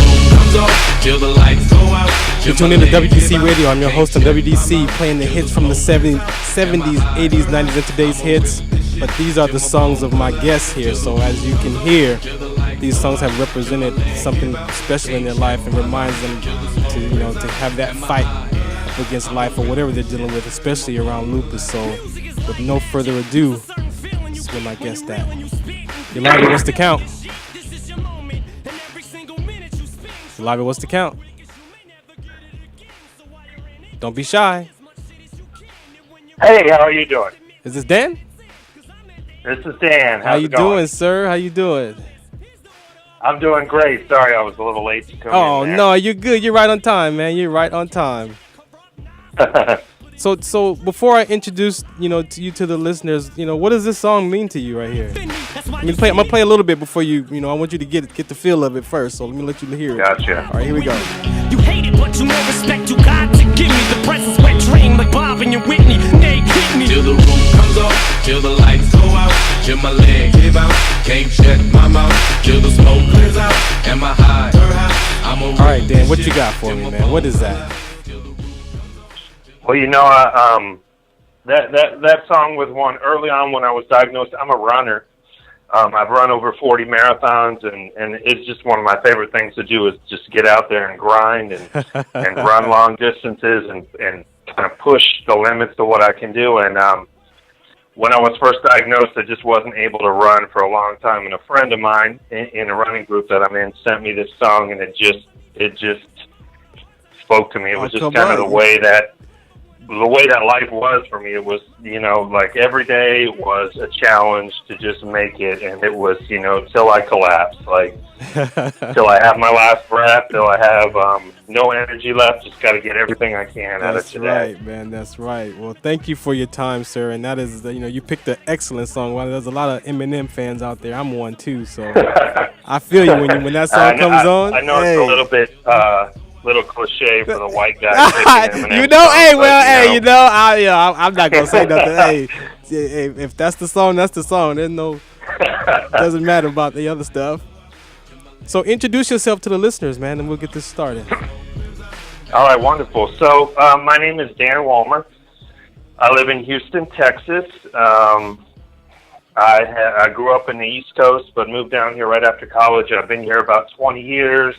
Till the lights go out. You tune in to WDC Radio. I'm your host on WDC, playing the hits from the 70s, 80s, 90s, and today's hits. But these are the songs of my guests here. So as you can hear, these songs have represented something special in their life and reminds them to, to have that fight against life or whatever they're dealing with, especially around lupus. So with no further ado, this is where my guest at. Yolanda, what's the count? Yolanda, what's the count? Don't be shy. Hey, how are you doing? Is this Dan? This is Dan. How you doing, sir? How you doing? I'm doing great. Sorry I was a little late to come in. Oh, no, you're good. You're right on time, man. You're right on time. So before I introduce, to the listeners, what does this song mean to you right here? I'm gonna play a little bit before you, I want you to get the feel of it first. So let me let you hear it. Gotcha. All right, here we go. You hate it, but you know respect you got to give me. The presence wet dream like Bob and your Whitney. They hit me till the roof comes off, till the lights go out, till my leg give out, can't shut my mouth, till the smoke clears out, and my high. All right, Dan, what you got for me, man? What is that? Well, that song was one early on when I was diagnosed. I'm a runner. I've run over 40 marathons, and it's just one of my favorite things to do is just get out there and grind and run long distances and kind of push the limits to what I can do. And when I was first diagnosed, I just wasn't able to run for a long time. And a friend of mine in a running group that I'm in sent me this song, and it just spoke to me. It was just kind of the way that the way that life was for me, it was, like every day was a challenge to just make it. And it was, till I collapse, like till I have my last breath, till I have no energy left. Just got to get everything I can out of today. That's right, man. That's right. Well, thank you for your time, sir. And that is, you picked an excellent song. Well, there's a lot of Eminem fans out there. I'm one too. So I feel you when that song comes on. I know it's a little bit, little cliche for the white guy. I'm not gonna say nothing. Hey, if that's the song, that's the song. There's no, doesn't matter about the other stuff. So introduce yourself to the listeners, man, and we'll get this started. All right, wonderful. So my name is Dan Walmer. I live in Houston, Texas. I grew up in the East Coast, but moved down here right after college. I've been here about 20 years.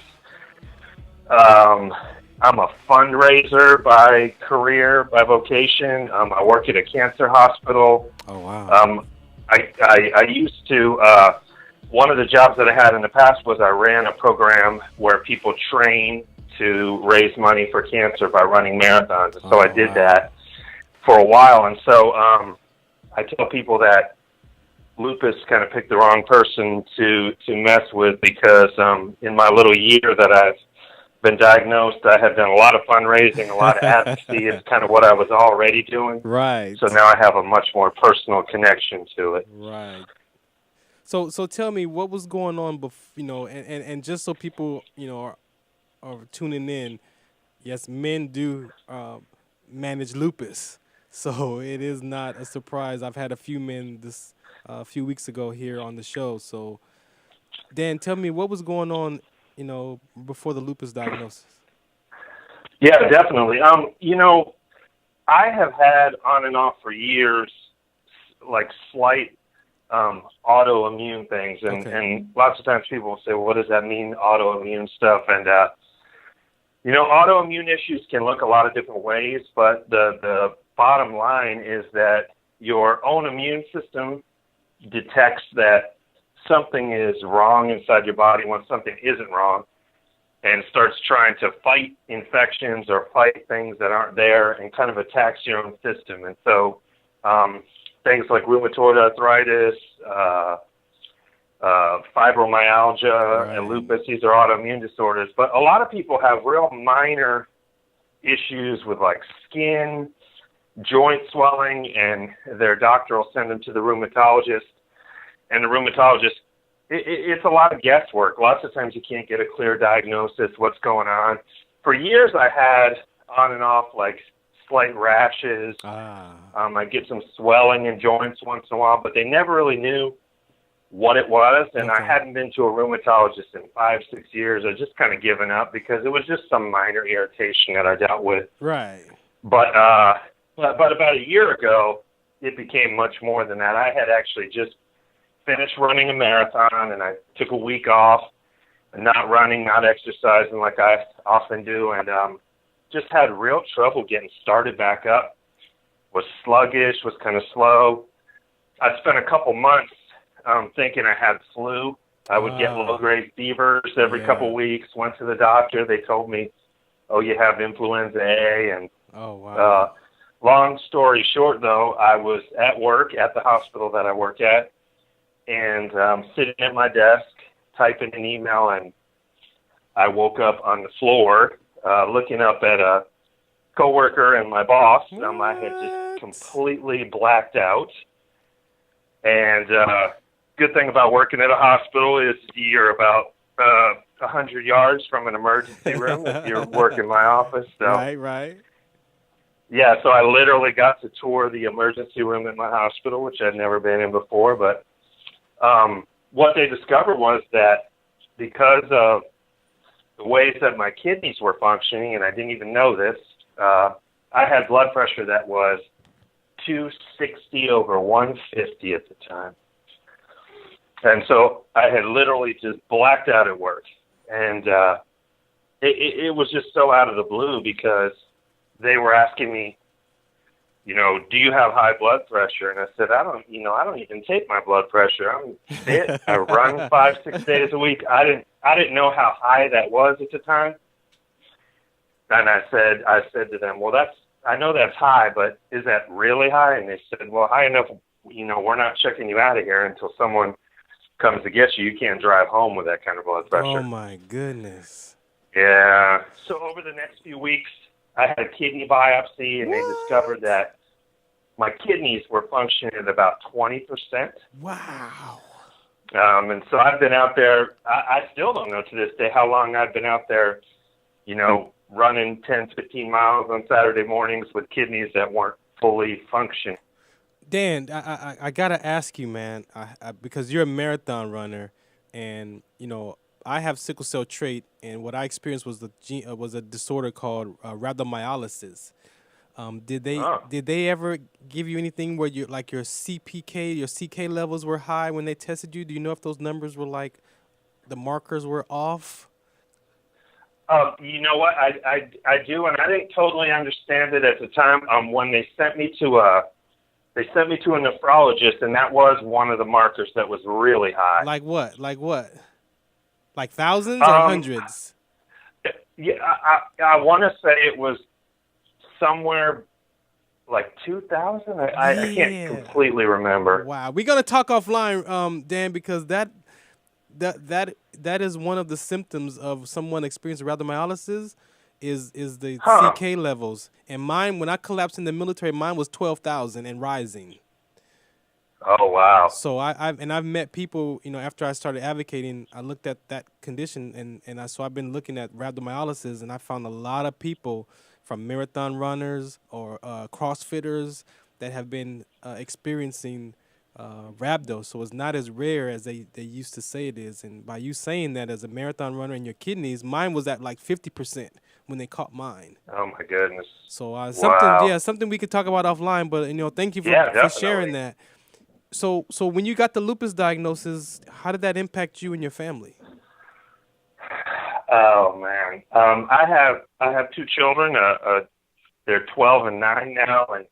I'm a fundraiser by career, by vocation. I work at a cancer hospital. Oh, wow. I used to, one of the jobs that I had in the past was I ran a program where people train to raise money for cancer by running marathons. And so I did that for a while. And so I tell people that lupus kind of picked the wrong person to mess with, because in my little year that I've been diagnosed, I have done a lot of fundraising, a lot of advocacy. It's kind of what I was already doing. Right. So now I have a much more personal connection to it. Right. So tell me, what was going on before, and just so people, are tuning in, yes, men do manage lupus. So it is not a surprise. I've had a few men a few weeks ago here on the show. So Dan, tell me, what was going on before the lupus diagnosis? Yeah, definitely. I have had on and off for years, like slight autoimmune things. And lots of times people will say, well, what does that mean, autoimmune stuff? And, autoimmune issues can look a lot of different ways, but the bottom line is that your own immune system detects that something is wrong inside your body when something isn't wrong, and starts trying to fight infections or fight things that aren't there, and kind of attacks your own system. And so things like rheumatoid arthritis, fibromyalgia, and lupus, these are autoimmune disorders. But a lot of people have real minor issues with like skin, joint swelling, and their doctor will send them to the rheumatologist. And the rheumatologist, it's a lot of guesswork. Lots of times you can't get a clear diagnosis, what's going on. For years I had on and off like slight rashes. I'd get some swelling in joints once in a while, but they never really knew what it was. And I hadn't been to a rheumatologist in 5-6 years. I just kind of given up because it was just some minor irritation that I dealt with. Right. But about a year ago, it became much more than that. I had actually just finished running a marathon, and I took a week off, not running, not exercising like I often do, and just had real trouble getting started back up. Was sluggish, was kind of slow. I spent a couple months thinking I had flu. I would get low-grade fevers every couple weeks. Went to the doctor. They told me, oh, you have influenza A. And long story short, though, I was at work at the hospital that I work at, and sitting at my desk, typing an email, and I woke up on the floor looking up at a coworker and my boss. I had just completely blacked out. And good thing about working at a hospital is you're about 100 yards from an emergency room if you're working my office. So, right. Yeah, so I literally got to tour the emergency room at my hospital, which I'd never been in before. But what they discovered was that because of the ways that my kidneys were functioning, and I didn't even know this, I had blood pressure that was 260 over 150 at the time. And so I had literally just blacked out at work. And it was just so out of the blue because they were asking me, do you have high blood pressure? And I said, I don't even take my blood pressure. I'm fit. I run 5-6 days a week. I didn't know how high that was at the time. And I said to them, well, I know that's high, but is that really high? And they said, well, high enough, we're not checking you out of here until someone comes to get you. You can't drive home with that kind of blood pressure. Oh, my goodness. Yeah. So over the next few weeks, I had a kidney biopsy, and they discovered that my kidneys were functioning at about 20%. Wow. And so I've been out there. I still don't know to this day how long I've been out there, running 10, 15 miles on Saturday mornings with kidneys that weren't fully functioning. Dan, I got to ask you, man, because you're a marathon runner, and, I have sickle cell trait, and what I experienced was a disorder called rhabdomyolysis. Did they ever give you anything where your CPK, your CK levels were high when they tested you? Do you know if those numbers were the markers were off? You know what? I do, and I didn't totally understand it at the time. When they sent me to a nephrologist, and that was one of the markers that was really high. Like what? Like thousands or hundreds? Yeah, I want to say it was somewhere like 2,000. I can't completely remember. Wow, we're gonna talk offline, Dan, because that is one of the symptoms of someone experiencing rhabdomyolysis is the CK levels. And mine, when I collapsed in the military, mine was 12,000 and rising. Oh wow! So I've met people, after I started advocating, I looked at that condition, and I've been looking at rhabdomyolysis, and I found a lot of people from marathon runners or CrossFitters that have been experiencing rhabdo. So it's not as rare as they used to say it is. And by you saying that as a marathon runner in your kidneys, mine was at like 50% when they caught mine. Oh my goodness! So wow. something we could talk about offline. But thank you for sharing that. So when you got the lupus diagnosis, how did that impact you and your family? Oh man, I have two children. They're 12 and 9 now, and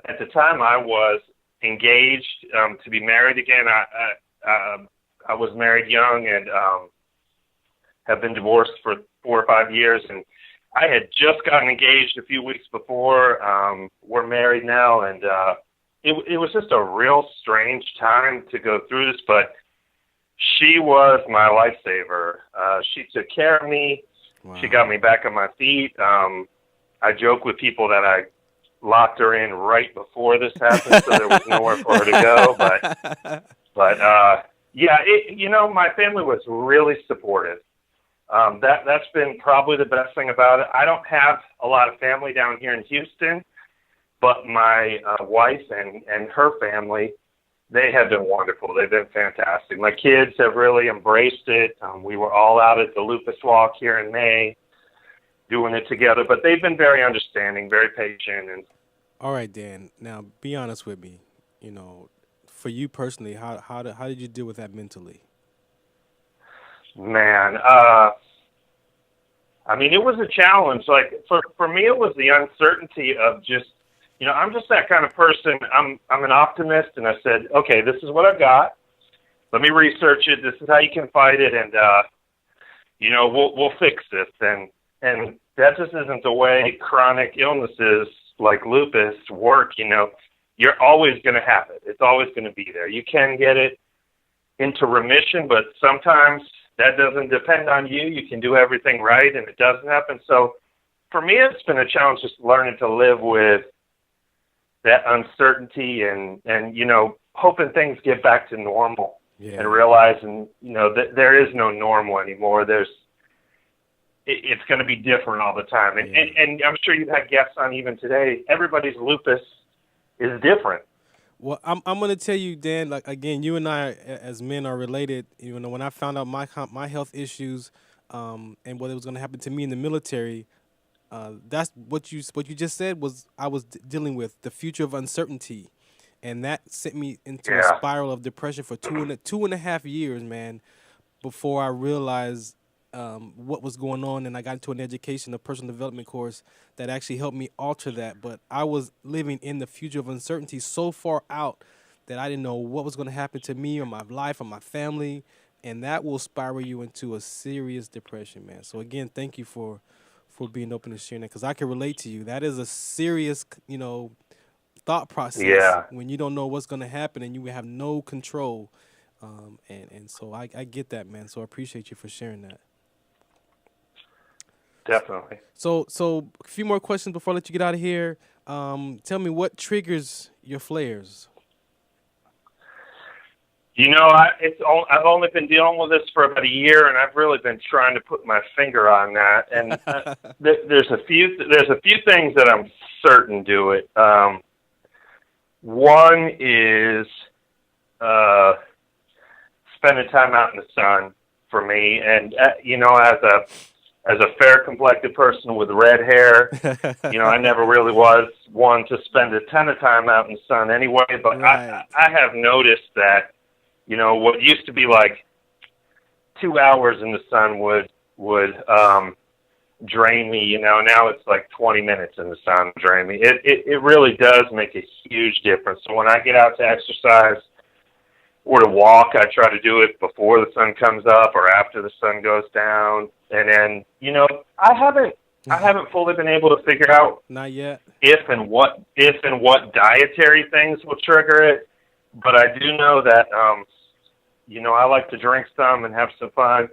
at the time I was engaged to be married again. I was married young and have been divorced for 4 or 5 years, and I had just gotten engaged a few weeks before. We're married now, and it was just a real strange time to go through this, but she was my lifesaver. She took care of me. Wow. She got me back on my feet. I joke with people that I locked her in right before this happened, so there was nowhere for her to go. But yeah, my family was really supportive. That's been probably the best thing about it. I don't have a lot of family down here in Houston, but my wife and her family, they have been wonderful. They've been fantastic. My kids have really embraced it. We were all out at the Lupus Walk here in May doing it together, but they've been very understanding, very patient. And all right, Dan, now be honest with me. For you personally, how did you deal with that mentally? Man, it was a challenge. Like for me, it was the uncertainty of just, I'm just that kind of person. I'm an optimist, and I said, okay, this is what I've got. Let me research it. This is how you can fight it, and we'll fix this. And that just isn't the way chronic illnesses like lupus work. You're always going to have it. It's always going to be there. You can get it into remission, but sometimes that doesn't depend on you. You can do everything right, and it doesn't happen. So for me, it's been a challenge just learning to live with that uncertainty and hoping things get back to normal. Yeah. And realizing, that there is no normal anymore. It's going to be different all the time. And, yeah. and I'm sure you've had guests on even today. Everybody's lupus is different. Well, I'm going to tell you, Dan, like, again, you and I as men are related. When I found out my health issues and what was going to happen to me in the military, that's what you just said was I was dealing with the future of uncertainty, and that sent me into a spiral of depression for two and a half years, man, before I realized what was going on, and I got into an education, a personal development course that actually helped me alter that. But I was living in the future of uncertainty so far out that I didn't know what was going to happen to me or my life or my family, and that will spiral you into a serious depression, man. So again, thank you for for being open and sharing that, because I can relate to you. That is a serious, thought process. Yeah. When you don't know what's going to happen and you have no control. And so I get that, man. So I appreciate you for sharing that. Definitely. So a few more questions before I let you get out of here. Tell me, what triggers your flares? I've only been dealing with this for about a year, and I've really been trying to put my finger on that. And there's a few things that I'm certain do it. One is spending time out in the sun for me, and as a fair-complected person with red hair, I never really was one to spend a ton of time out in the sun anyway. But right. I have noticed that, what used to be like 2 hours in the sun would drain me. Now it's like 20 minutes in the sun drain me. It really does make a huge difference. So when I get out to exercise or to walk, I try to do it before the sun comes up or after the sun goes down. And then, I haven't fully been able to figure out not yet if and what dietary things will trigger it. But I do know that, I like to drink some and have some fun.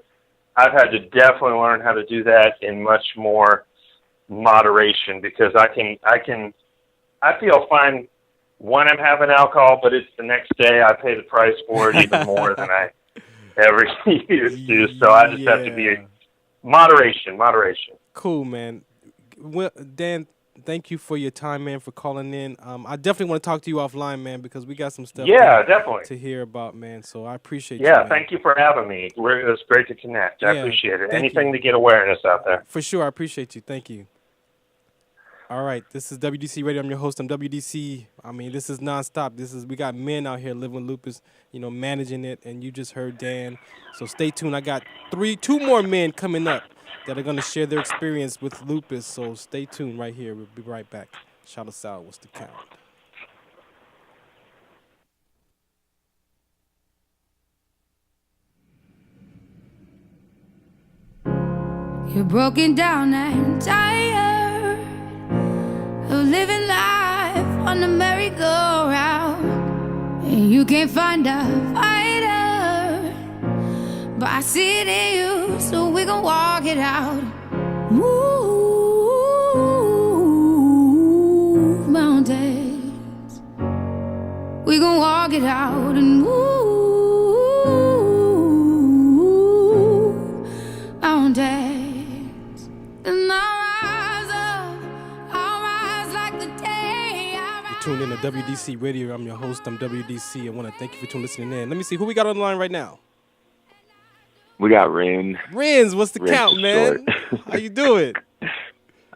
I've had to definitely learn how to do that in much more moderation, because I feel fine when I'm having alcohol, but it's the next day I pay the price for it even more than I ever used to. So I just have to be moderation. Cool, man. Well, Dan, thank you for your time, man, for calling in. I definitely want to talk to you offline, man, because we got some stuff definitely to hear about, man. So I appreciate you, man. Thank you for having me. It was great to connect. I appreciate it. Anything to get awareness out there. For sure. I appreciate you. Thank you. All right. This is WDC Radio. I'm your host. I'm WDC. I mean, this is nonstop. We got men out here living with lupus, managing it, and you just heard Dan. So stay tuned. I got two more men coming up that are going to share their experience with lupus. So stay tuned right here. We'll be right back. Shout us out. What's the count? You're broken down and tired of living life on the merry-go-round, and you can't find a fighter, but I see it in you, so we gon' walk it out. Move mountains, we gon' walk it out and move mountains. And tuned in to WDC Radio. I'm your host. I'm WDC. I want to thank you for listening in. Let me see who we got on the line right now. We got Ren. Renz, what's the count, man? How you doing?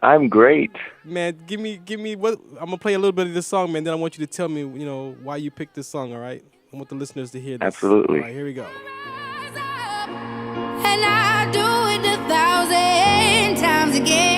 I'm great. Man, give me what I'm gonna play a little bit of this song, man. Then I want you to tell me, why you picked this song. All right? I want the listeners to hear this. Absolutely. All right, here we go. And I do it 1,000 times again.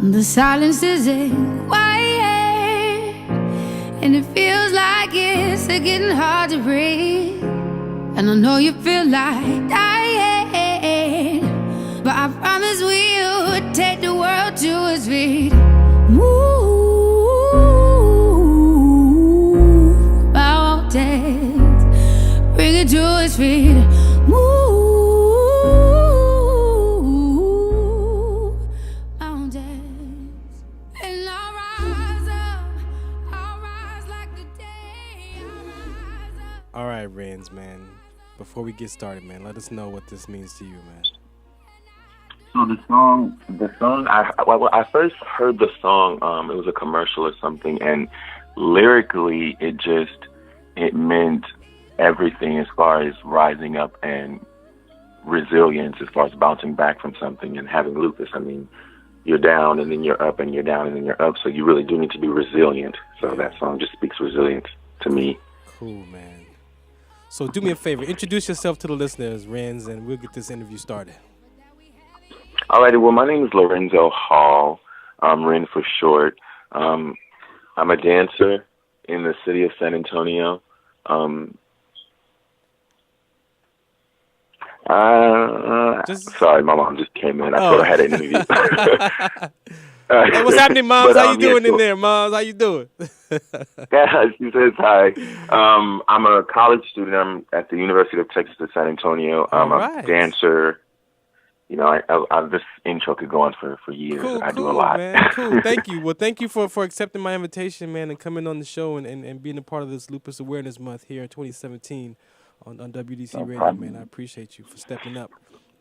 The silence isn't quiet, and it feels like it's getting hard to breathe. And I know you feel like dying, but I promise we'll take the world to its feet. Move mountains, bring it to its feet. Move. All right, Renz, man. Before we get started, man, let us know what this means to you, man. So the song, I first heard the song, it was a commercial or something, and lyrically, it meant everything as far as rising up and resilience, as far as bouncing back from something and having lupus. I mean, you're down and then you're up and you're down and then you're up, so you really do need to be resilient. So that song just speaks resilience to me. Cool, man. So do me a favor, introduce yourself to the listeners, Renz, and we'll get this interview started. Alrighty, well, my name is Lorenzo Hall, Ren for short. I'm a dancer in the city of San Antonio. Sorry, my mom just came in. I thought I had an interview. Hey, what's happening, Moms? How you doing in so, there, Moms? How you doing? Yeah, she says hi. I'm a college student. I'm at the University of Texas at San Antonio. I'm a dancer. You know, this intro could go on for years. Cool, I do a lot. Man. Cool. Thank you. Well, thank you for accepting my invitation, man, and coming on the show and being a part of this Lupus Awareness Month here in 2017 on WDC Radio, problem. man. I appreciate you for stepping up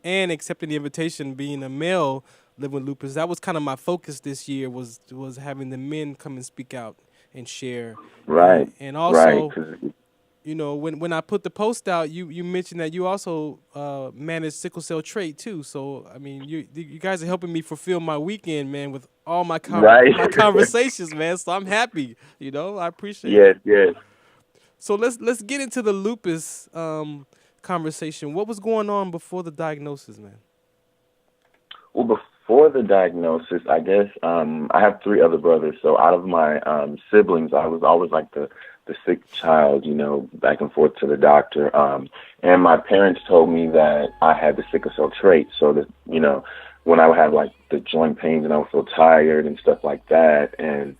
and accepting the invitation. Being a male living with lupus, that was kind of my focus this year. Was having the men come and speak out and share. Right. And also, right, you know, when I put the post out, you mentioned that you also manage sickle cell trait too. So I mean, you guys are helping me fulfill my weekend, man, with all my my conversations, man. So I'm happy. You know, I appreciate it. Yes. So let's get into the lupus conversation. What was going on before the diagnosis, man? Well, before the diagnosis, I guess I have 3 other brothers. So out of my siblings, I was always like the sick child, you know, back and forth to the doctor. And my parents told me that I had the sickle cell trait. So that, you know, when I would have like the joint pains and I would feel tired and stuff like that, and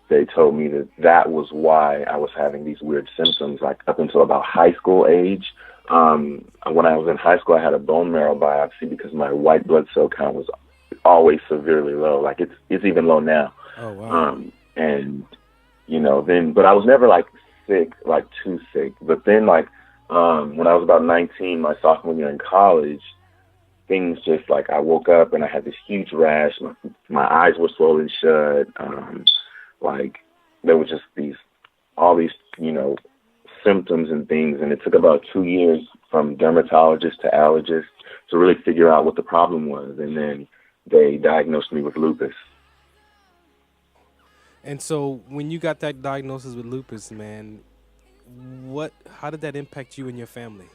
they told me that was why I was having these weird symptoms, like up until about high school age. When I was in high school, I had a bone marrow biopsy because my white blood cell count was always severely low. Like it's even low now. Oh, wow. And, you know, but I was never like sick, like too sick. But then like, when I was about 19, my sophomore year in college, things just like I woke up and I had this huge rash. My eyes were swollen shut. Like there were just all these, you know, symptoms and things. And it took about 2 years from dermatologist to allergist to really figure out what the problem was. And then they diagnosed me with lupus. And so when you got that diagnosis with lupus, man, how did that impact you and your family?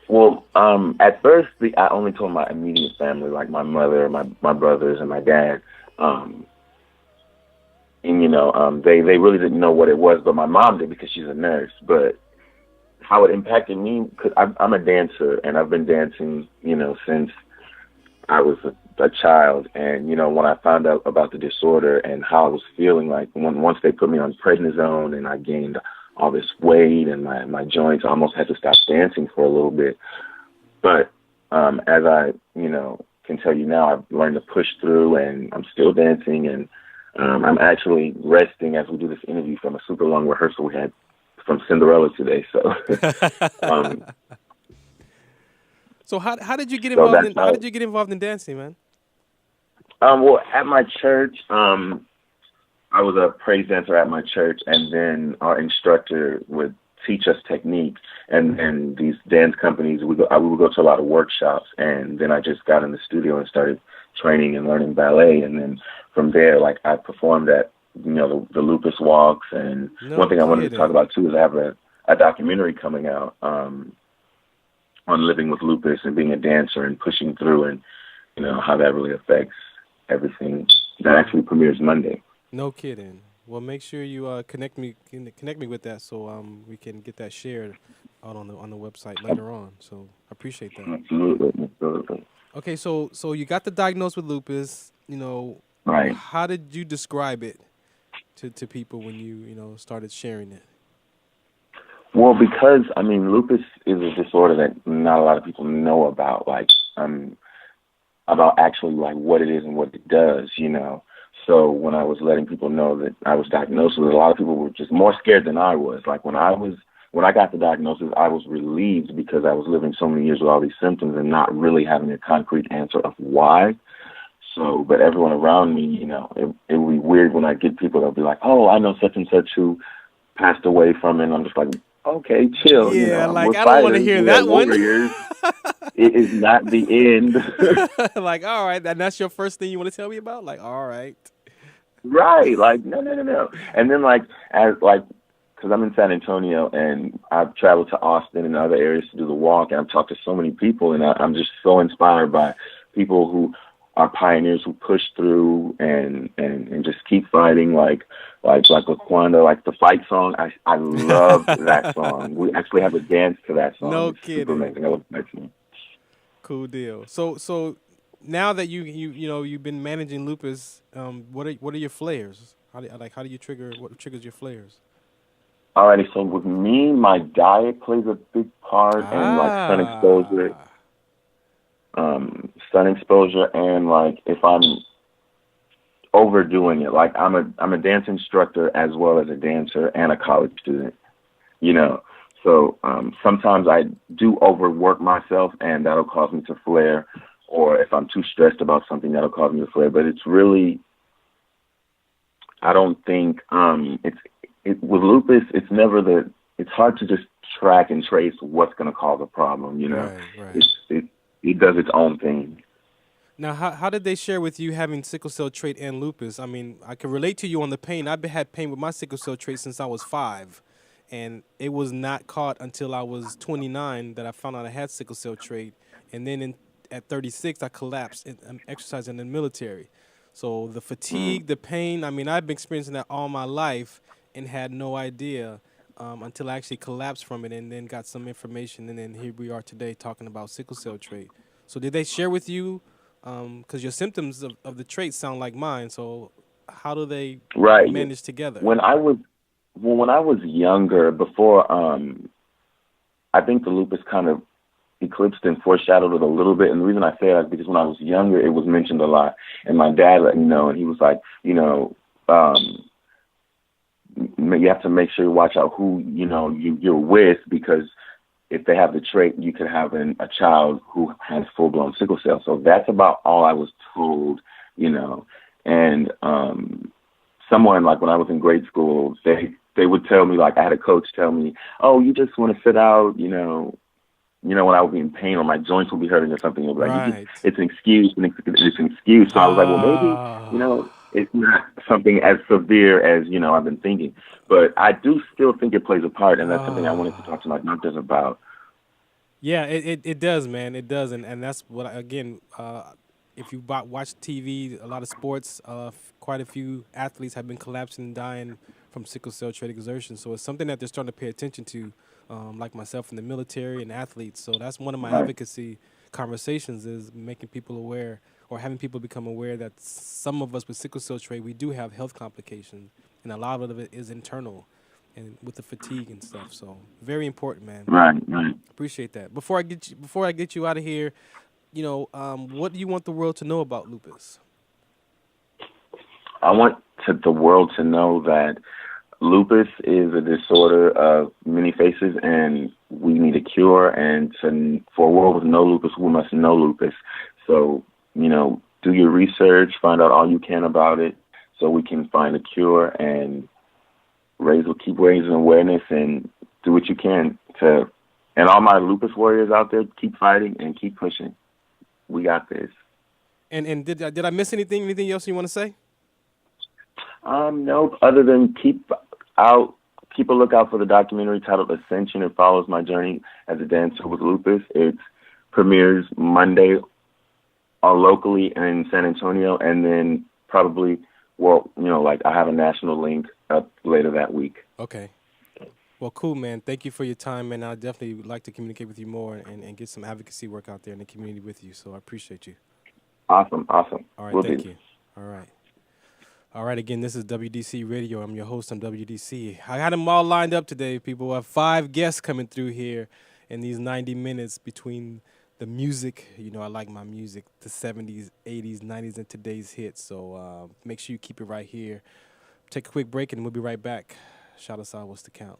Well, at first, I only told my immediate family, like my mother, my brothers, and my dad. And, you know, they really didn't know what it was, but my mom did because she's a nurse. But how it impacted me, because I'm a dancer, and I've been dancing, you know, since I was a child. And, you know, when I found out about the disorder and how I was feeling, like once they put me on prednisone and I gained all this weight and my joints, I almost had to stop dancing for a little bit. But as I, you know, can tell you now, I've learned to push through, and I'm still dancing, and I'm actually resting as we do this interview from a super long rehearsal we had from Cinderella today. So, so how did you get involved? How did you get involved in dancing, man? Well, at my church, I was a praise dancer at my church, and then our instructor would teach us technique. And then these dance companies, we would go to a lot of workshops, and then I just got in the studio and started training and learning ballet. And then from there, like I performed at, you know, the lupus walks. And one thing I wanted to talk about too is I have a documentary coming out on living with lupus and being a dancer and pushing through, and you know how that really affects everything. That actually premieres Monday. No kidding. Well, make sure you connect me with that so we can get that shared out on the website later on. So I appreciate that. Absolutely. Okay, so you got the diagnosis with lupus. You know, right? How did you describe it to people when you started sharing it? Well, because I mean, lupus is a disorder that not a lot of people know about, like about actually like what it is and what it does, you know. So when I was letting people know that I was diagnosed with it, a lot of people were just more scared than I was. Like when I got the diagnosis, I was relieved because I was living so many years with all these symptoms and not really having a concrete answer of why. So, but everyone around me, you know, it would be weird when I get people that'll be like, "Oh, I know such and such who passed away from it." And I'm just like, okay, chill. Yeah, you know, like I don't want to hear that one. It is not the end. Like, all right, and that's your first thing you want to tell me about? Like, all right. Right, like no. And then like as like because I'm in San Antonio, and I've traveled to Austin and other areas to do the walk, and I've talked to so many people, and I'm just so inspired by people who are pioneers who push through and just keep fighting, like Laquanda, like the fight song. I love that song. We actually have a dance to that song. No it's kidding. Super amazing. I love that song. Cool deal. So now that you've been managing lupus, what are your flares? How do you trigger? What triggers your flares? Alrighty, so with me, my diet plays a big part, and like sun exposure, and like if I'm overdoing it, like I'm a dance instructor as well as a dancer and a college student, So sometimes I do overwork myself, and that'll cause me to flare, or if I'm too stressed about something, that'll cause me to flare. But it's really, I don't think with lupus, it's hard to just track and trace what's going to cause a problem. Right. It does its own thing. Now, how did they share with you having sickle cell trait and lupus? I mean, I can relate to you on the pain. I've had pain with my sickle cell trait since I was 5. And it was not caught until I was 29 that I found out I had sickle cell trait. And then at 36, I collapsed exercising in the military. So the fatigue, the pain, I mean, I've been experiencing that all my life and had no idea until I actually collapsed from it and then got some information. And then here we are today talking about sickle cell trait. So did they share with you, because your symptoms of the trait sound like mine, so how do they manage together? When I was younger, before, I think the lupus kind of eclipsed and foreshadowed it a little bit. And the reason I say that is because when I was younger, it was mentioned a lot. And my dad let me know, and he was like, you have to make sure you watch out who, you're with, because if they have the trait, you could have a child who has full-blown sickle cell. So that's about all I was told, And someone, like when I was in grade school, they would tell me, like I had a coach tell me, oh, you just want to sit out, when I would be in pain or my joints would be hurting or something. It would be like, it's an excuse. It's an excuse. So I was like, well, maybe, it's not something as severe as, I've been thinking. But I do still think it plays a part, and that's something I wanted to talk to my doctors about. Yeah, it does, man. It does. And that's what, again, if you watch TV, a lot of sports, quite a few athletes have been collapsing and dying from sickle cell trait exertion. So it's something that they're starting to pay attention to, like myself in the military and athletes. So that's one of my advocacy conversations, is making people aware, or having people become aware that some of us with sickle cell trait, we do have health complications, and a lot of it is internal, and with the fatigue and stuff. So very important, man. Right. Appreciate that. Before I get you out of here, what do you want the world to know about lupus? I want the world to know that lupus is a disorder of many faces, and we need a cure. And for a world with no lupus, we must know lupus. So, do your research, find out all you can about it, so we can find a cure and keep raising awareness and do what you can to. And all my lupus warriors out there, keep fighting and keep pushing. We got this. And did I miss anything? Anything else you want to say? No, other than keep a lookout for the documentary titled Ascension. It follows my journey as a dancer with lupus. It premieres Monday locally in San Antonio, and then probably, I have a national link up later that week. Okay. Well, cool, man. Thank you for your time, man. I definitely would like to communicate with you more and get some advocacy work out there in the community with you, so I appreciate you. Awesome. All right, thank you. All right, again, this is WDC Radio. I'm your host on WDC. I had them all lined up today, people. I have 5 guests coming through here in these 90 minutes between the music. I like my music, the 70s, 80s, 90s, and today's hits. So make sure you keep it right here. Take a quick break, and we'll be right back. Shout us out. What's the count?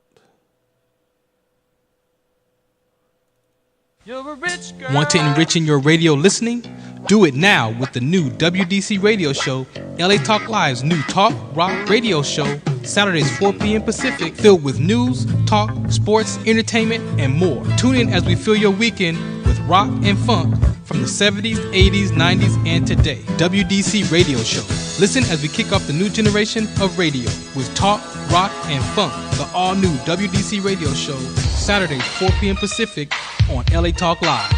Want to enrich in your radio listening? Do it now with the new WDC radio show, LA Talk Live's new talk rock radio show, Saturdays 4 p.m. Pacific, filled with news, talk, sports, entertainment, and more. Tune in as we fill your weekend with rock and funk from the 70s, 80s, 90s, and today. WDC Radio Show. Listen as we kick off the new generation of radio with talk, rock, and funk. The all-new WDC Radio Show, Saturday, 4 p.m. Pacific on LA Talk Live.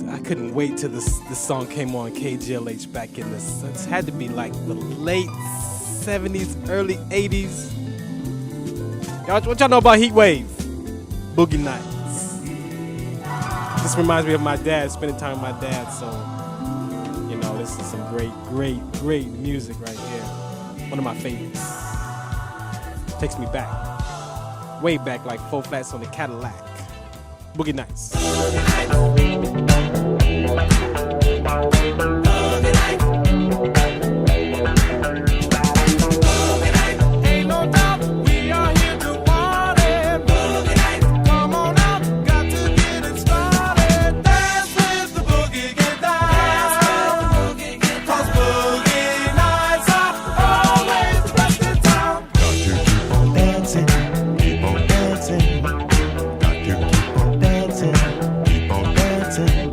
I couldn't wait till this song came on KGLH back in this. It had to be like the late 70s, early 80s. Y'all, what y'all know about Heat Wave? Boogie Nights. This reminds me of my dad, spending time with my dad. So, you know, this is some great music right here. One of my favorites. Takes me back. Way back, like 4 Flats on the Cadillac. Boogie Nights. Ain't no doubt we are here to party. Come on out, got to get it started. Dance with the boogie, get down. Cause boogie nights are always the best in town. Got to keep on dancing, keep on dancing. Got to keep on dancing, keep on dancing.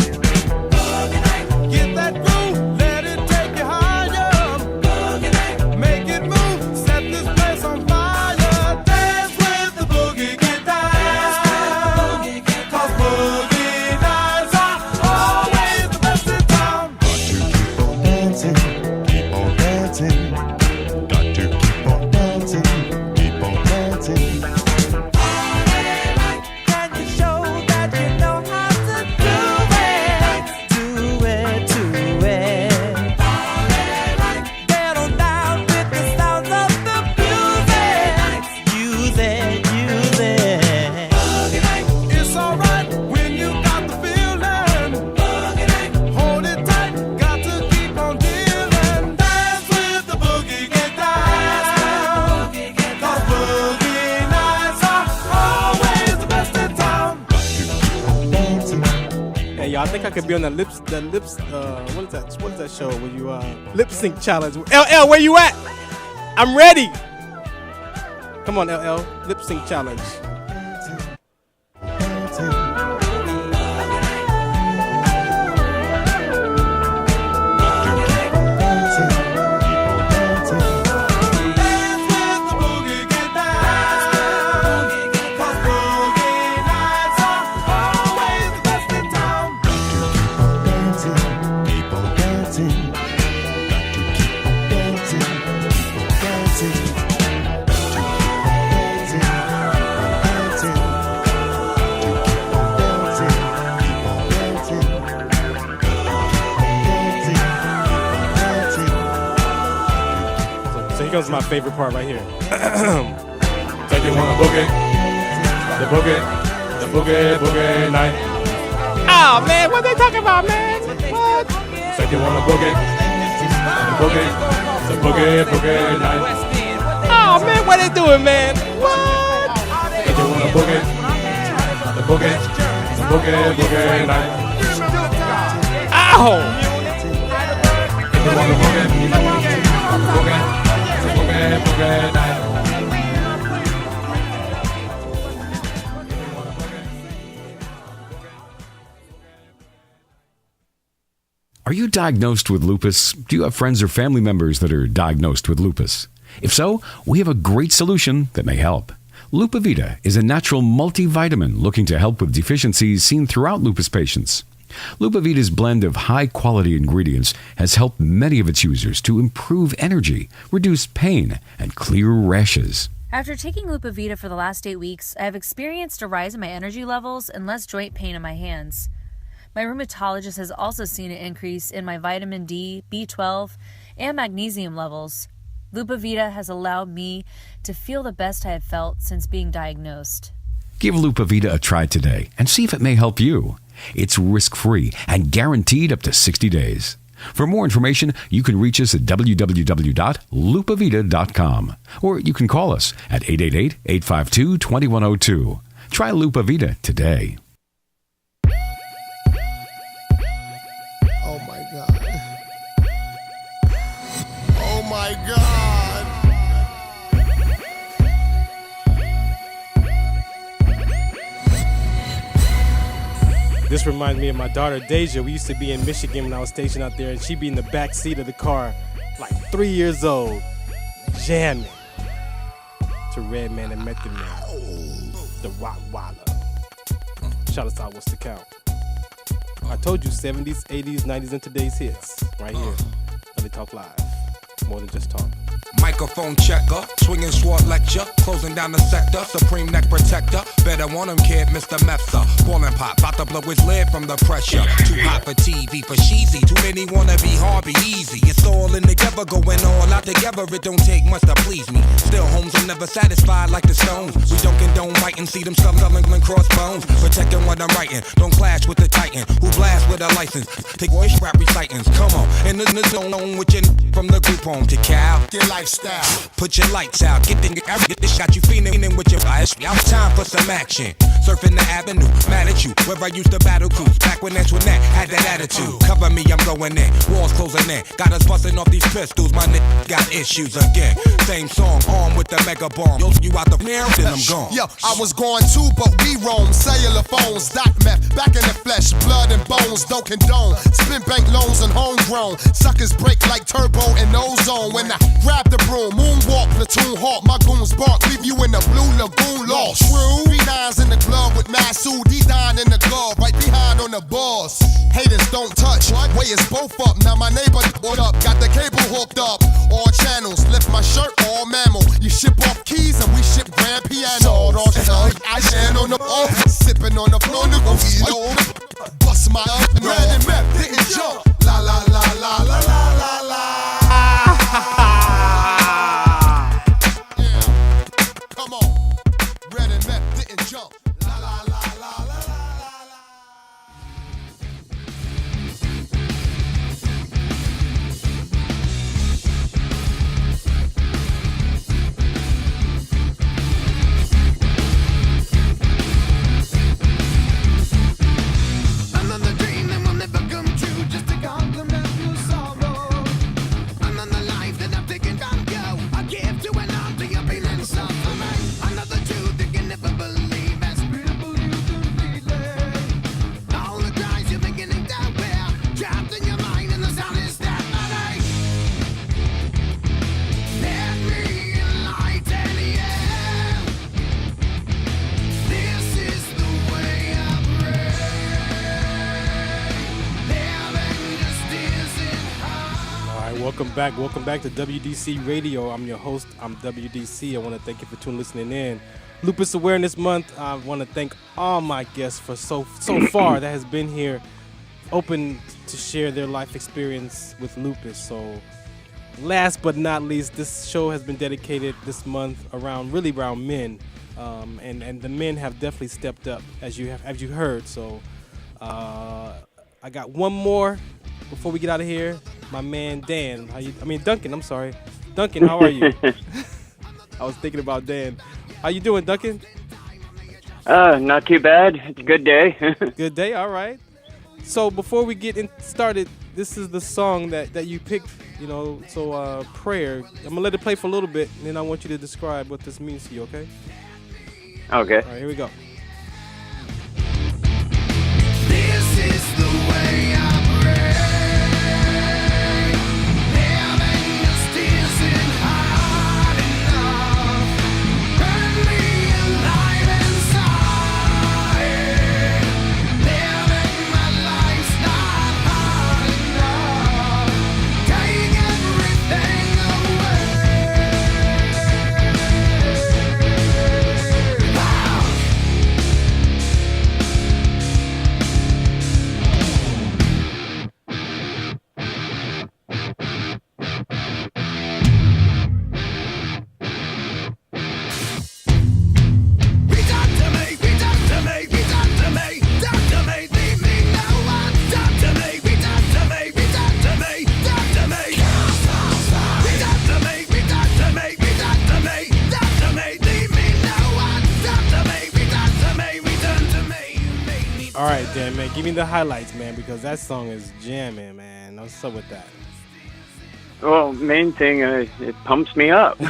Get that groove, let it take you higher. Make it move, set this place on fire. Dance with the boogie, get down. Cause boogie nights are always the best in town. Got to keep on dancing, keep on dancing. Got to keep on dancing, keep on dancing. Can you show that you know how to do it? Do it, do it. Get on down with the sounds of the music. Use it, use it. It's alright when you got the feeling. Hold it tight, got to keep on dealing. Dance with the boogie, get down. Cause boogie nights are always the best in town. Hey, y'all, I think I could be on the lips, what is that show where you, lip sync challenge? LL, where you at? I'm ready. Come on, LL, lip sync challenge. So here comes my favorite part right here. Take it on the boogie night. Oh man, what they talking about, man? What? Take it on the boogie night. Oh man, what they doing, man? What? Take it on the boogie night. Ow! Take it on the boogie night. Are you diagnosed with lupus? Do you have friends or family members that are diagnosed with lupus? If so, we have a great solution that may help. Lupavita is a natural multivitamin looking to help with deficiencies seen throughout lupus patients. Lupavita's blend of high-quality ingredients has helped many of its users to improve energy, reduce pain, and clear rashes. After taking Lupavita for the last 8 weeks, I have experienced a rise in my energy levels and less joint pain in my hands. My rheumatologist has also seen an increase in my vitamin D, B12, and magnesium levels. Lupavita has allowed me to feel the best I have felt since being diagnosed. Give Lupavita a try today and see if it may help you. It's risk-free and guaranteed up to 60 days. For more information, you can reach us at www.lupavita.com or you can call us at 888-852-2102. Try Lupavita today. Oh my God. Oh my God. This reminds me of my daughter Dozier. We used to be in Michigan when I was stationed out there, and she'd be in the back seat of the car, like 3 years old, jamming to Redman and Method Man, the Rottweiler. Shout us out, what's the count? I told you 70s, 80s, 90s, and today's hits right here. Let me talk live. More than just talk. Microphone checker, swinging sword lecture, closing down the sector, supreme neck protector. Better want him, kid, Mr. Mepsa. Ballin' pop, bout to blow his lid from the pressure. Too hot for TV, for cheesy. Too many wanna be hard, be easy. It's all in together, going all out together. It don't take much to please me. Still, homes are never satisfied like the Stones. We don't condone fighting, see them selling crossbones. Protecting what I'm writing, don't clash with the Titan who blast with a license. Take voice rap recitants, come on. And the zone with your from the group home to Cal. Your lifestyle. Put your lights out, get this got you feeling with your eyes. Out time for some action. Surfing the avenue, mad at you. Where I used to battle cruise, back when Antoinette had that attitude. Cover me, I'm going in. Walls closing in. Got us busting off these pistols. My nigga got issues again. Same song, armed with the mega bomb. Yo, you out the mirror, then I'm gone. Yo, I was going too, but we roam. Cellular phones, dot meth, back in the flesh, blood and bones, don't condone. Spin bank loans and homegrown. Suckers break like turbo and ozone. When I grab the broom, moonwalk, platoon hawk, my goons bark, leave you in the blue lagoon lost. True, 3-9s in the glove with Masood, D9 in the glove, right behind on the boss. Haters don't touch, way is both up. Now my neighbor put up, got the cable hooked up. All channels, lift my shirt, all mammal. You ship off keys and we ship grand piano. Sawed off I stand on the sipping on the floor, bust my red and map, didn't jump. La la la la la la la la. Come on, red and map didn't jump. La la la la la la la. Another dream that will never come true, just a compliment your sorrow. Another life that I've taken from you, I give to an arm to your pain and suffering. Another truth you can never believe, as beautiful you can feel it. All the cries you're beginning to wear, trapped in your mind, and the sound is that money. Let me enlighten you. This is the way I pray. Living just isn't hard. All right, welcome back to WDC Radio. I'm your host, I'm WDC. I want to thank you for listening in. Lupus Awareness Month, I want to thank all my guests for so far that has been here, open to share their life experience with lupus. So last but not least, this show has been dedicated this month around men, and the men have definitely stepped up as you heard. So I got one more before we get out of here. My man Dan, Duncan. I'm sorry, Duncan. How are you? I was thinking about Dan. How you doing, Duncan? Not too bad. It's a good day. Good day. All right. So before we get started, this is the song that you picked. So prayer. I'm gonna let it play for a little bit, and then I want you to describe what this means to you. Okay? Okay. All right. Here we go. This is the way I pray. Living just isn't hard enough. Burn me alive inside. Living my life's not hard enough. Take everything All right, Dan, man, give me the highlights, man, because that song is jamming, man. What's up with that? Well, main thing, it pumps me up.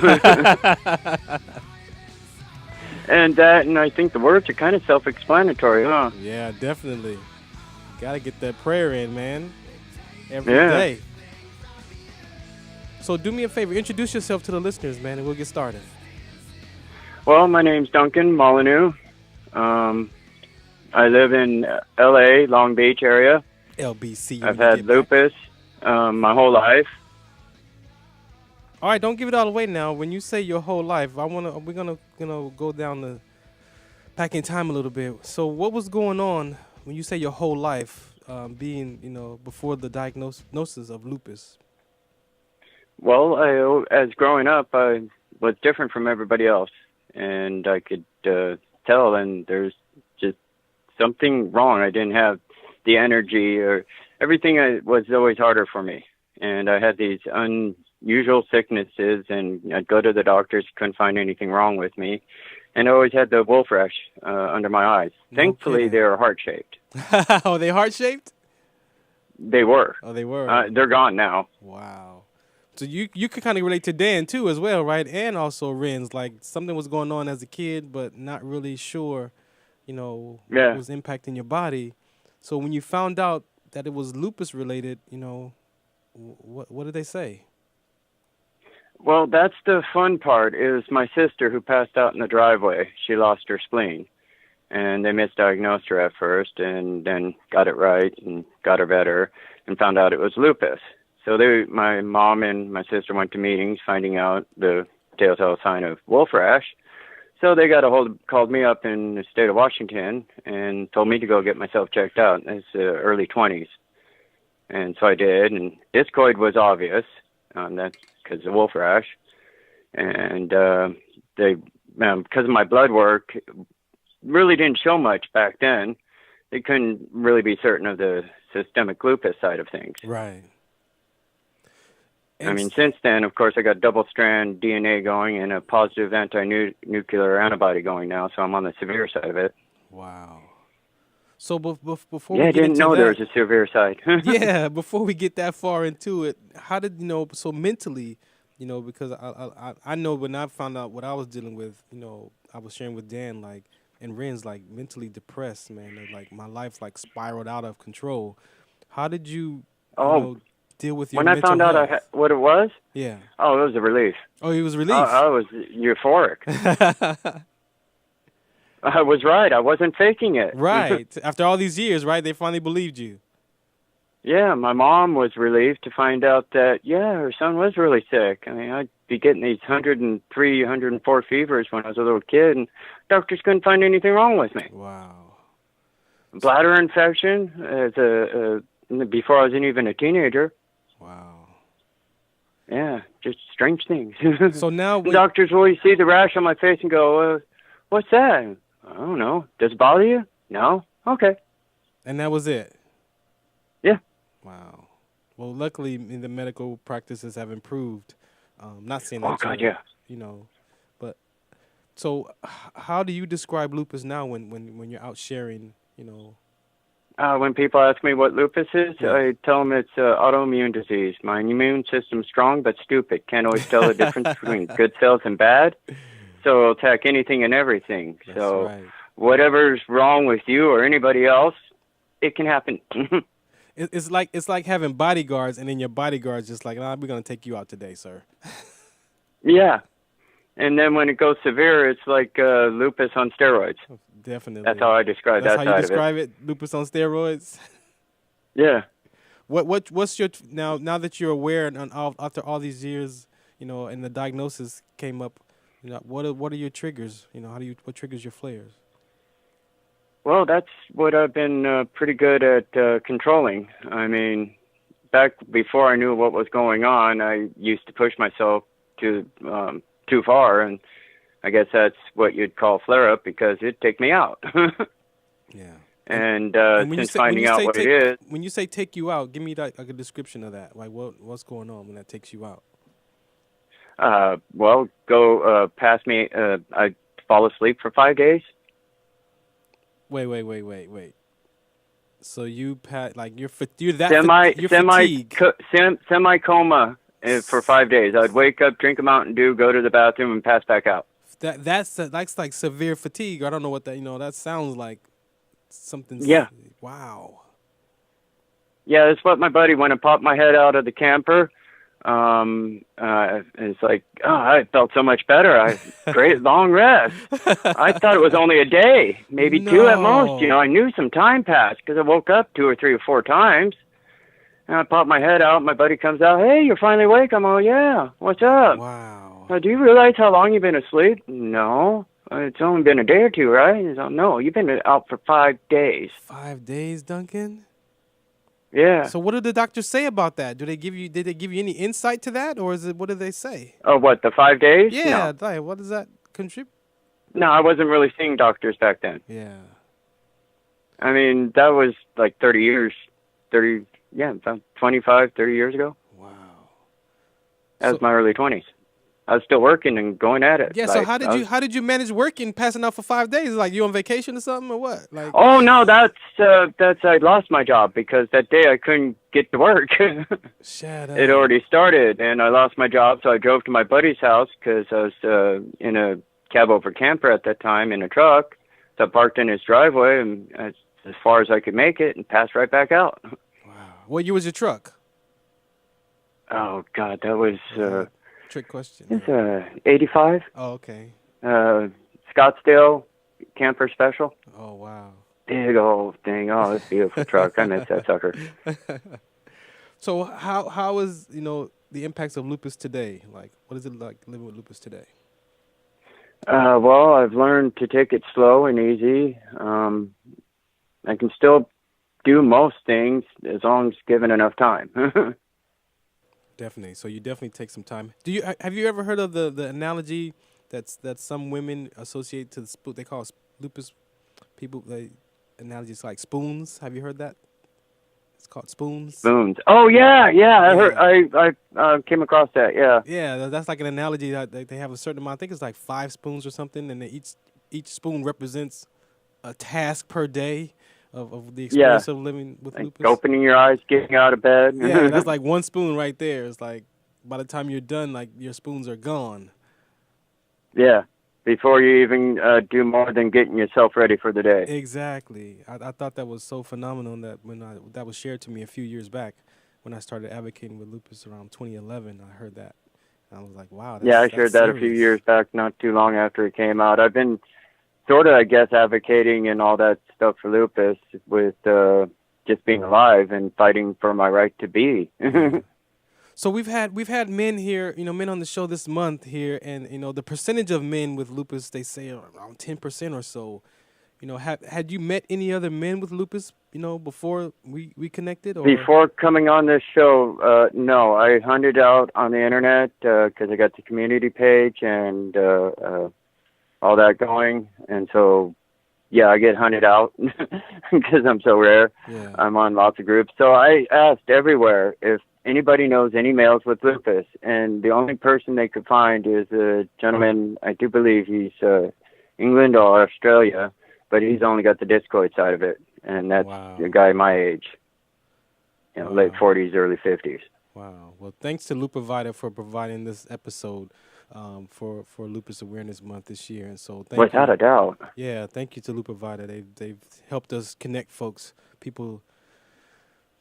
And I think the words are kind of self-explanatory, huh? Yeah, definitely. Gotta get that prayer in, man. Every day. So do me a favor, introduce yourself to the listeners, man, and we'll get started. Well, my name's Duncan Molyneux. I live in L.A., Long Beach area. LBC. I've had lupus my whole life. All right, don't give it all away now. When you say your whole life, we're gonna go down the back in time a little bit. So what was going on when you say your whole life, being before the diagnosis of lupus? Well, as growing up, I was different from everybody else, and I could tell, and there's just something wrong. I didn't have the energy, or everything was always harder for me, and I had these unusual sicknesses, and I'd go to the doctors, couldn't find anything wrong with me, and I always had the wolf rash under my eyes. Thankfully, they were heart-shaped. Oh, they heart-shaped? They were. Oh, they were. They're gone now. Wow. So you could kind of relate to Dan too as well, right? And also Renz, like something was going on as a kid, but not really sure, what was impacting your body. So when you found out that it was lupus related, what did they say? Well, that's the fun part. It was my sister who passed out in the driveway. She lost her spleen, and they misdiagnosed her at first, and then got it right and got her better, and found out it was lupus. So my mom and my sister went to meetings, finding out the telltale sign of wolf rash. So they called me up in the state of Washington and told me to go get myself checked out. It's early 20s. And so I did, and discoid was obvious. That's because of wolf rash. And because of my blood work, really didn't show much back then. They couldn't really be certain of the systemic lupus side of things. Right. I mean, since then, of course, I got double-strand DNA going and a positive anti-nuclear antibody going now, so I'm on the severe side of it. Wow. So before I didn't know there was a severe side. Yeah, before we get that far into it, how did so mentally, because I know when I found out what I was dealing with, I was sharing with Dan, like, and Renz, like, mentally depressed, man. Like, my life, like, spiraled out of control. How did you, deal with your mental mental When I found out what it was? Yeah. Oh, it was a relief. Oh, it was a relief? I was euphoric. I was right. I wasn't faking it. Right. After all these years, right, they finally believed you. Yeah, my mom was relieved to find out that, her son was really sick. I mean, I'd be getting these 103, 104 fevers when I was a little kid, and doctors couldn't find anything wrong with me. Wow. Bladder infection before I was even a teenager. Wow. Yeah, just strange things. So now doctors always see the rash on my face and go, what's that? I don't know. Does it bother you? No? Okay. And that was it? Yeah. Wow. Well, luckily, the medical practices have improved. Not saying that. Oh, God, yeah. But so how do you describe lupus now when you're out sharing, When people ask me what lupus is, I tell them it's autoimmune disease. My immune system's strong but stupid. Can't always tell the difference between good cells and bad. So it'll attack anything and everything. That's so right. Whatever's wrong with you or anybody else, it can happen. It's like having bodyguards, and then your bodyguard's just like, we're going to take you out today, sir. Yeah. And then when it goes severe, it's like lupus on steroids. Definitely. That's how I describe that side of it. That's how you describe it? Lupus on steroids? Yeah. What's your, now that you're aware, and after all these years, and the diagnosis came up, what are your triggers? What triggers your flares? Well, that's what I've been pretty good at controlling. I mean, back before I knew what was going on, I used to push myself too far, and I guess that's what you'd call flare-up because it'd take me out. Yeah. And since finding out what it is... When you say take you out, give me like a description of that. Like what's going on when that takes you out? Well, go past me. I fall asleep for 5 days. Wait. So you're fatigued. Semi coma for 5 days. I'd wake up, drink a Mountain Dew, go to the bathroom, and pass back out. That's like severe fatigue. I don't know what that. That sounds like something. Yeah. Wow. Yeah, that's what my buddy, when I popped my head out of the camper, it's like, oh, I felt so much better. Great long rest. I thought it was only a day, maybe two at most. You know, I knew some time passed because I woke up 2 or 3 or 4 times. And I popped my head out. My buddy comes out, hey, you're finally awake. I'm all, yeah, what's up? Wow. Do you realize how long you've been asleep? No. It's only been a day or two, right? He's all, no, you've been out for 5 days. 5 days, Duncan? Yeah. So what did the doctors say about that? Did they give you any insight to that, or what did they say? Oh, what, the 5 days? Yeah, No. like, what does that contribute? No, I wasn't really seeing doctors back then. Yeah. I mean, that was like 25, 30 years ago. Wow. That was my early 20s. I was still working and going at it. Yeah, so how did you manage working, passing out for 5 days? Like, you on vacation or something, or what? Like, oh no, that's I lost my job because that day I couldn't get to work. Shut up. It already started, and I lost my job, so I drove to my buddy's house because I was in a cab over camper at that time in a truck. So I parked in his driveway and as far as I could make it, and passed right back out. Wow. What year was your truck? Oh God, that was. Trick question. It's 85. Oh, okay. Scottsdale camper special. Oh, wow. Big old thing. Oh, it's a beautiful truck. I miss that sucker. So how is, the impacts of lupus today? Like, what is it like living with lupus today? Well, I've learned to take it slow and easy. I can still do most things as long as given enough time. Definitely. So you definitely take some time. Have you ever heard of the analogy that some women associate to they call lupus people? The analogy is like spoons. Have you heard that? It's called spoons. Spoons. Oh yeah. I heard. I came across that. Yeah. Yeah, that's like an analogy that they have a certain amount. I think it's like 5 spoons or something, and each spoon represents a task per day of the experience of living with like lupus. Opening your eyes, getting out of bed. Yeah, that's like 1 spoon right there. It's like by the time you're done, like your spoons are gone. Yeah, before you even do more than getting yourself ready for the day. Exactly. I thought that was so phenomenal that that was shared to me a few years back when I started advocating with lupus around 2011. I heard that. And I was like, wow. I shared that a few years back, not too long after it came out. I've been sort of, I guess, advocating and all that stuff for lupus with just being alive and fighting for my right to be. So we've had men here, men on the show this month here, and the percentage of men with lupus, they say around 10% or so. Had you met any other men with lupus, before we connected? Or? Before coming on this show, no. I hunted out on the internet because I got the community page and all that going, and so I get hunted out because I'm so rare. Yeah. I'm on lots of groups, so I asked everywhere if anybody knows any males with lupus, and the only person they could find is a gentleman. I do believe he's England or Australia, but he's only got the discoid side of it, and that's a guy my age, late 40s, early 50s. Wow. Well, thanks to Lupavita for providing this episode for Lupus Awareness Month this year, and so without a doubt. Yeah, thank you to Lupavita. They've helped us connect people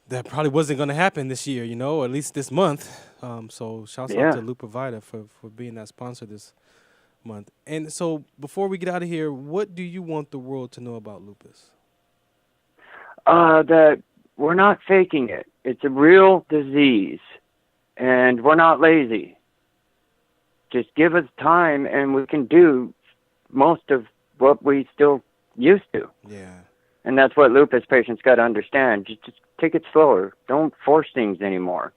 that probably wasn't going to happen this year, or at least this month. So shouts out to Lupavita for being that sponsor this month. And so before we get out of here, what do you want the world to know about lupus? That we're not faking it. It's a real disease, and we're not lazy. Just give us time, and we can do most of what we still used to. Yeah. And that's what lupus patients got to understand. Just take it slower. Don't force things anymore.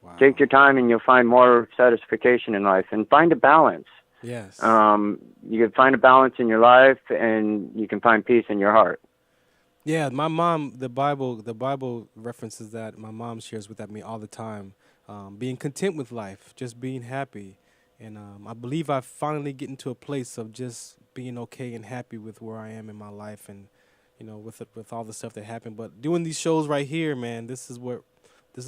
Wow. Take your time, and you'll find more satisfaction in life. And find a balance. Yes. You can find a balance in your life, and you can find peace in your heart. Yeah, my mom, the Bible references that. My mom shares with me all the time. Being content with life, just being happy. And I believe I finally get into a place of just being okay and happy with where I am in my life and, with all the stuff that happened. But doing these shows right here, man, this is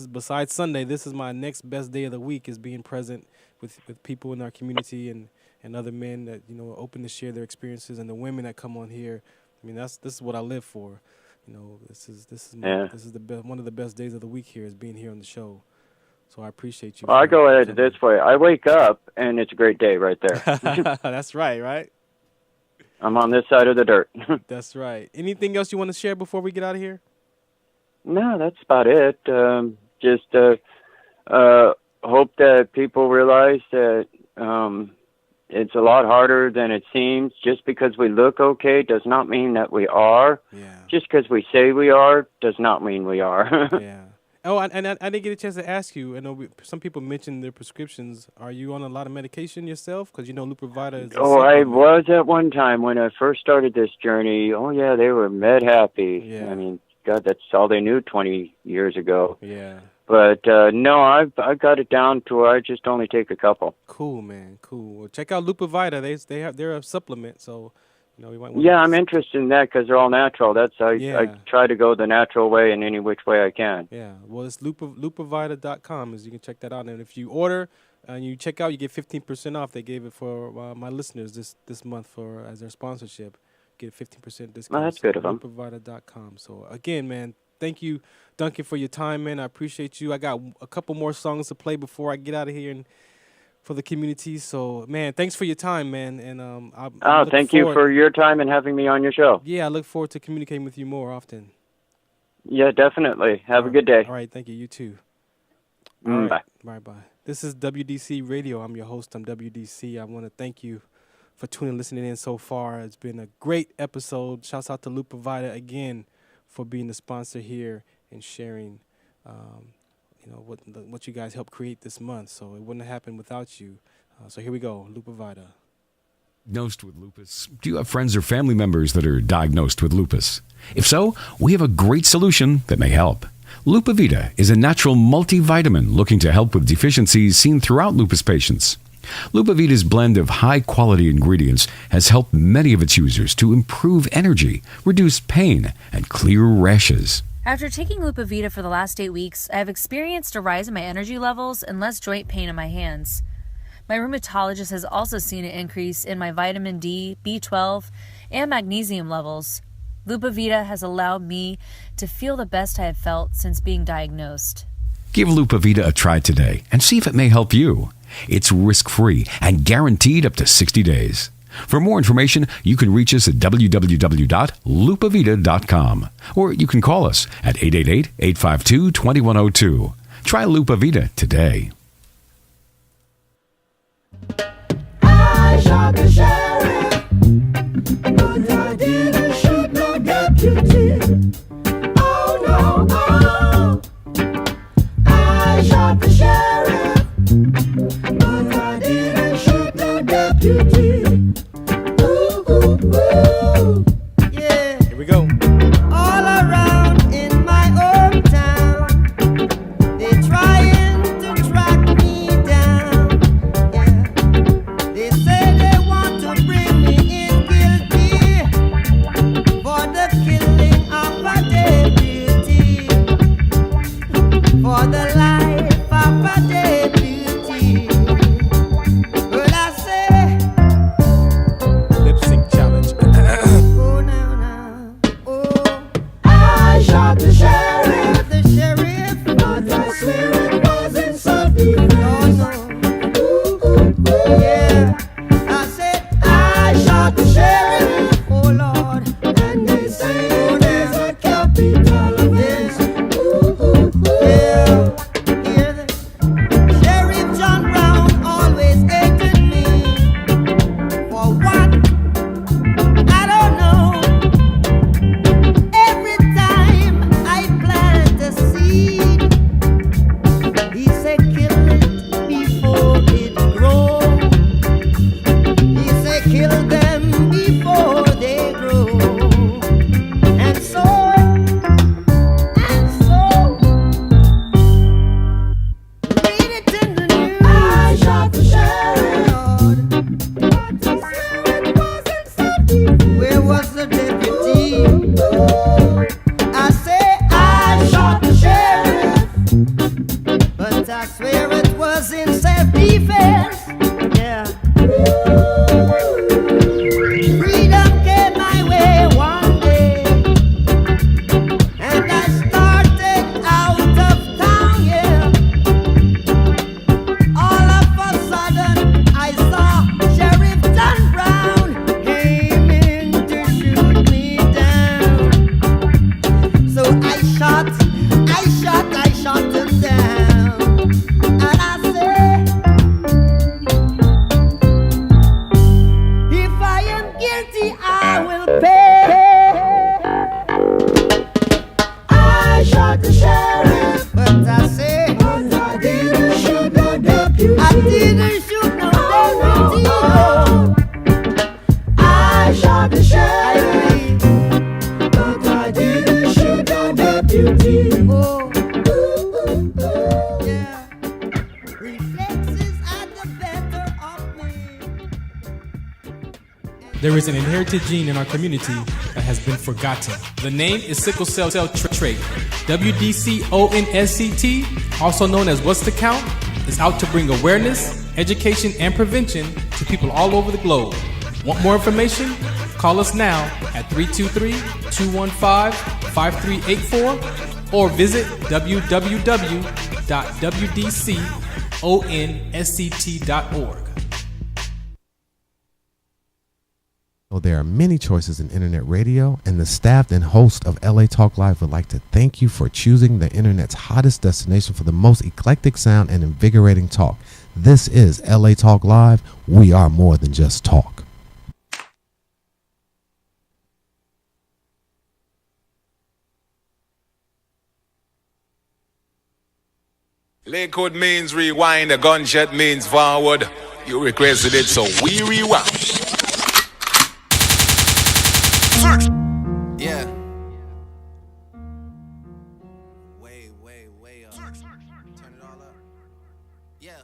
besides Sunday, this is my next best day of the week, is being present with people in our community and other men that, are open to share their experiences, and the women that come on here. I mean, this is what I live for. You know, this is Yeah. one of the best days of the week here is being here on the show. So I appreciate you. Well, I go at it this way. I wake up, and it's a great day right there. That's right? I'm on this side of the dirt. That's right. Anything else you want to share before we get out of here? No, that's about it. Just hope that people realize that it's a lot harder than it seems. Just because we look okay does not mean that we are. Yeah. Just because we say we are does not mean we are. Yeah. Oh, and I didn't get a chance to ask you. I know some people mentioned their prescriptions. Are you on a lot of medication yourself? Because you know Lupavita is. I was at one time when I first started this journey. Oh yeah, they were med happy. Yeah. I mean, God, that's all they knew 20 years ago. Yeah. But no, I've got it down to where I just only take a couple. Cool, man. Cool. Well, check out Lupavita. They're a supplement, so you know you might want. Yeah, I'm interested in that because they're all natural. I try to go the natural way in any which way I can. Yeah. Well, it's lupavita.com, as you can check that out. And if you order and you check out, you get 15% off. They gave it for my listeners this month as their sponsorship. Get a 15% discount. Well, that's good of them. Lupavita.com. So again, man, thank you, Duncan, for your time, man. I appreciate you. I got a couple more songs to play before I get out of here and for the community. So, man, thanks for your time, man. And thank you for your time and having me on your show. Yeah, I look forward to communicating with you more often. Yeah, definitely. Have a good day. All right, thank you. You too. Bye. Bye. This is WDC Radio. I'm your host. I'm WDC. I want to thank you for listening in so far. It's been a great episode. Shouts out to Lupavita again for being the sponsor here and sharing, what you guys helped create this month. So it wouldn't have happened without you. So here we go, Lupavita. Diagnosed with lupus. Do you have friends or family members that are diagnosed with lupus? If so, we have a great solution that may help. Lupavita is a natural multivitamin looking to help with deficiencies seen throughout lupus patients. Lupavita's blend of high-quality ingredients has helped many of its users to improve energy, reduce pain, and clear rashes. After taking Lupavita for the last 8 weeks, I have experienced a rise in my energy levels and less joint pain in my hands. My rheumatologist has also seen an increase in my vitamin D, B12, and magnesium levels. Lupavita has allowed me to feel the best I have felt since being diagnosed. Give Lupavita a try today and see if it may help you. It's risk-free and guaranteed up to 60 days. For more information, you can reach us at www.lupavita.com or you can call us at 888-852-2102. Try Lupavita today. I shot the sheriff, but I didn't shoot no deputy. Oh no, oh. I shot the sheriff, but I didn't shoot no deputy. Ooh, ooh, ooh. Yeah. Here we go. All around in my hometown, they're trying to track me down. Yeah. They say they want to bring me in guilty for the killing of a deputy, for the life of a deputy. But I say, Lip sync challenge. oh now, oh, I shot the sheriff, but I swear it wasn't self-defense. Ooh, ooh, ooh. Yeah, I said I shot the sheriff, oh Lord, and they say there's a capital offense. Ooh, ooh, ooh. Yeah, hear this. Sheriff John Brown always hated me. For what? I don't know. Every time I plant a seed, he said kill it before it grows. He said kill them before they grow. And so, read it in the news. I shot the sheriff, Lord, but I swear it wasn't self-defense. Where was the deputy? I say I shot the sheriff, but I swear it was in self-defense. Yeah. Freedom came my way one day, There is an inherited gene in our community that has been forgotten. The name is sickle cell trait. WDC ONSCT, also known as What's the Count, is out to bring awareness, education, and prevention to people all over the globe. Want more information? Call us now at 323-215-5384 or visit www.wdconsct.org. Well, there are many choices in internet radio, and the staff and host of LA Talk Live would like to thank you for choosing the internet's hottest destination for the most eclectic sound and invigorating talk. This is LA Talk Live. We are more than just talk. Lakewood means rewind, a gunshot means forward. You requested it, so we rewind. Yeah. Way up. Turn it all up. Yeah.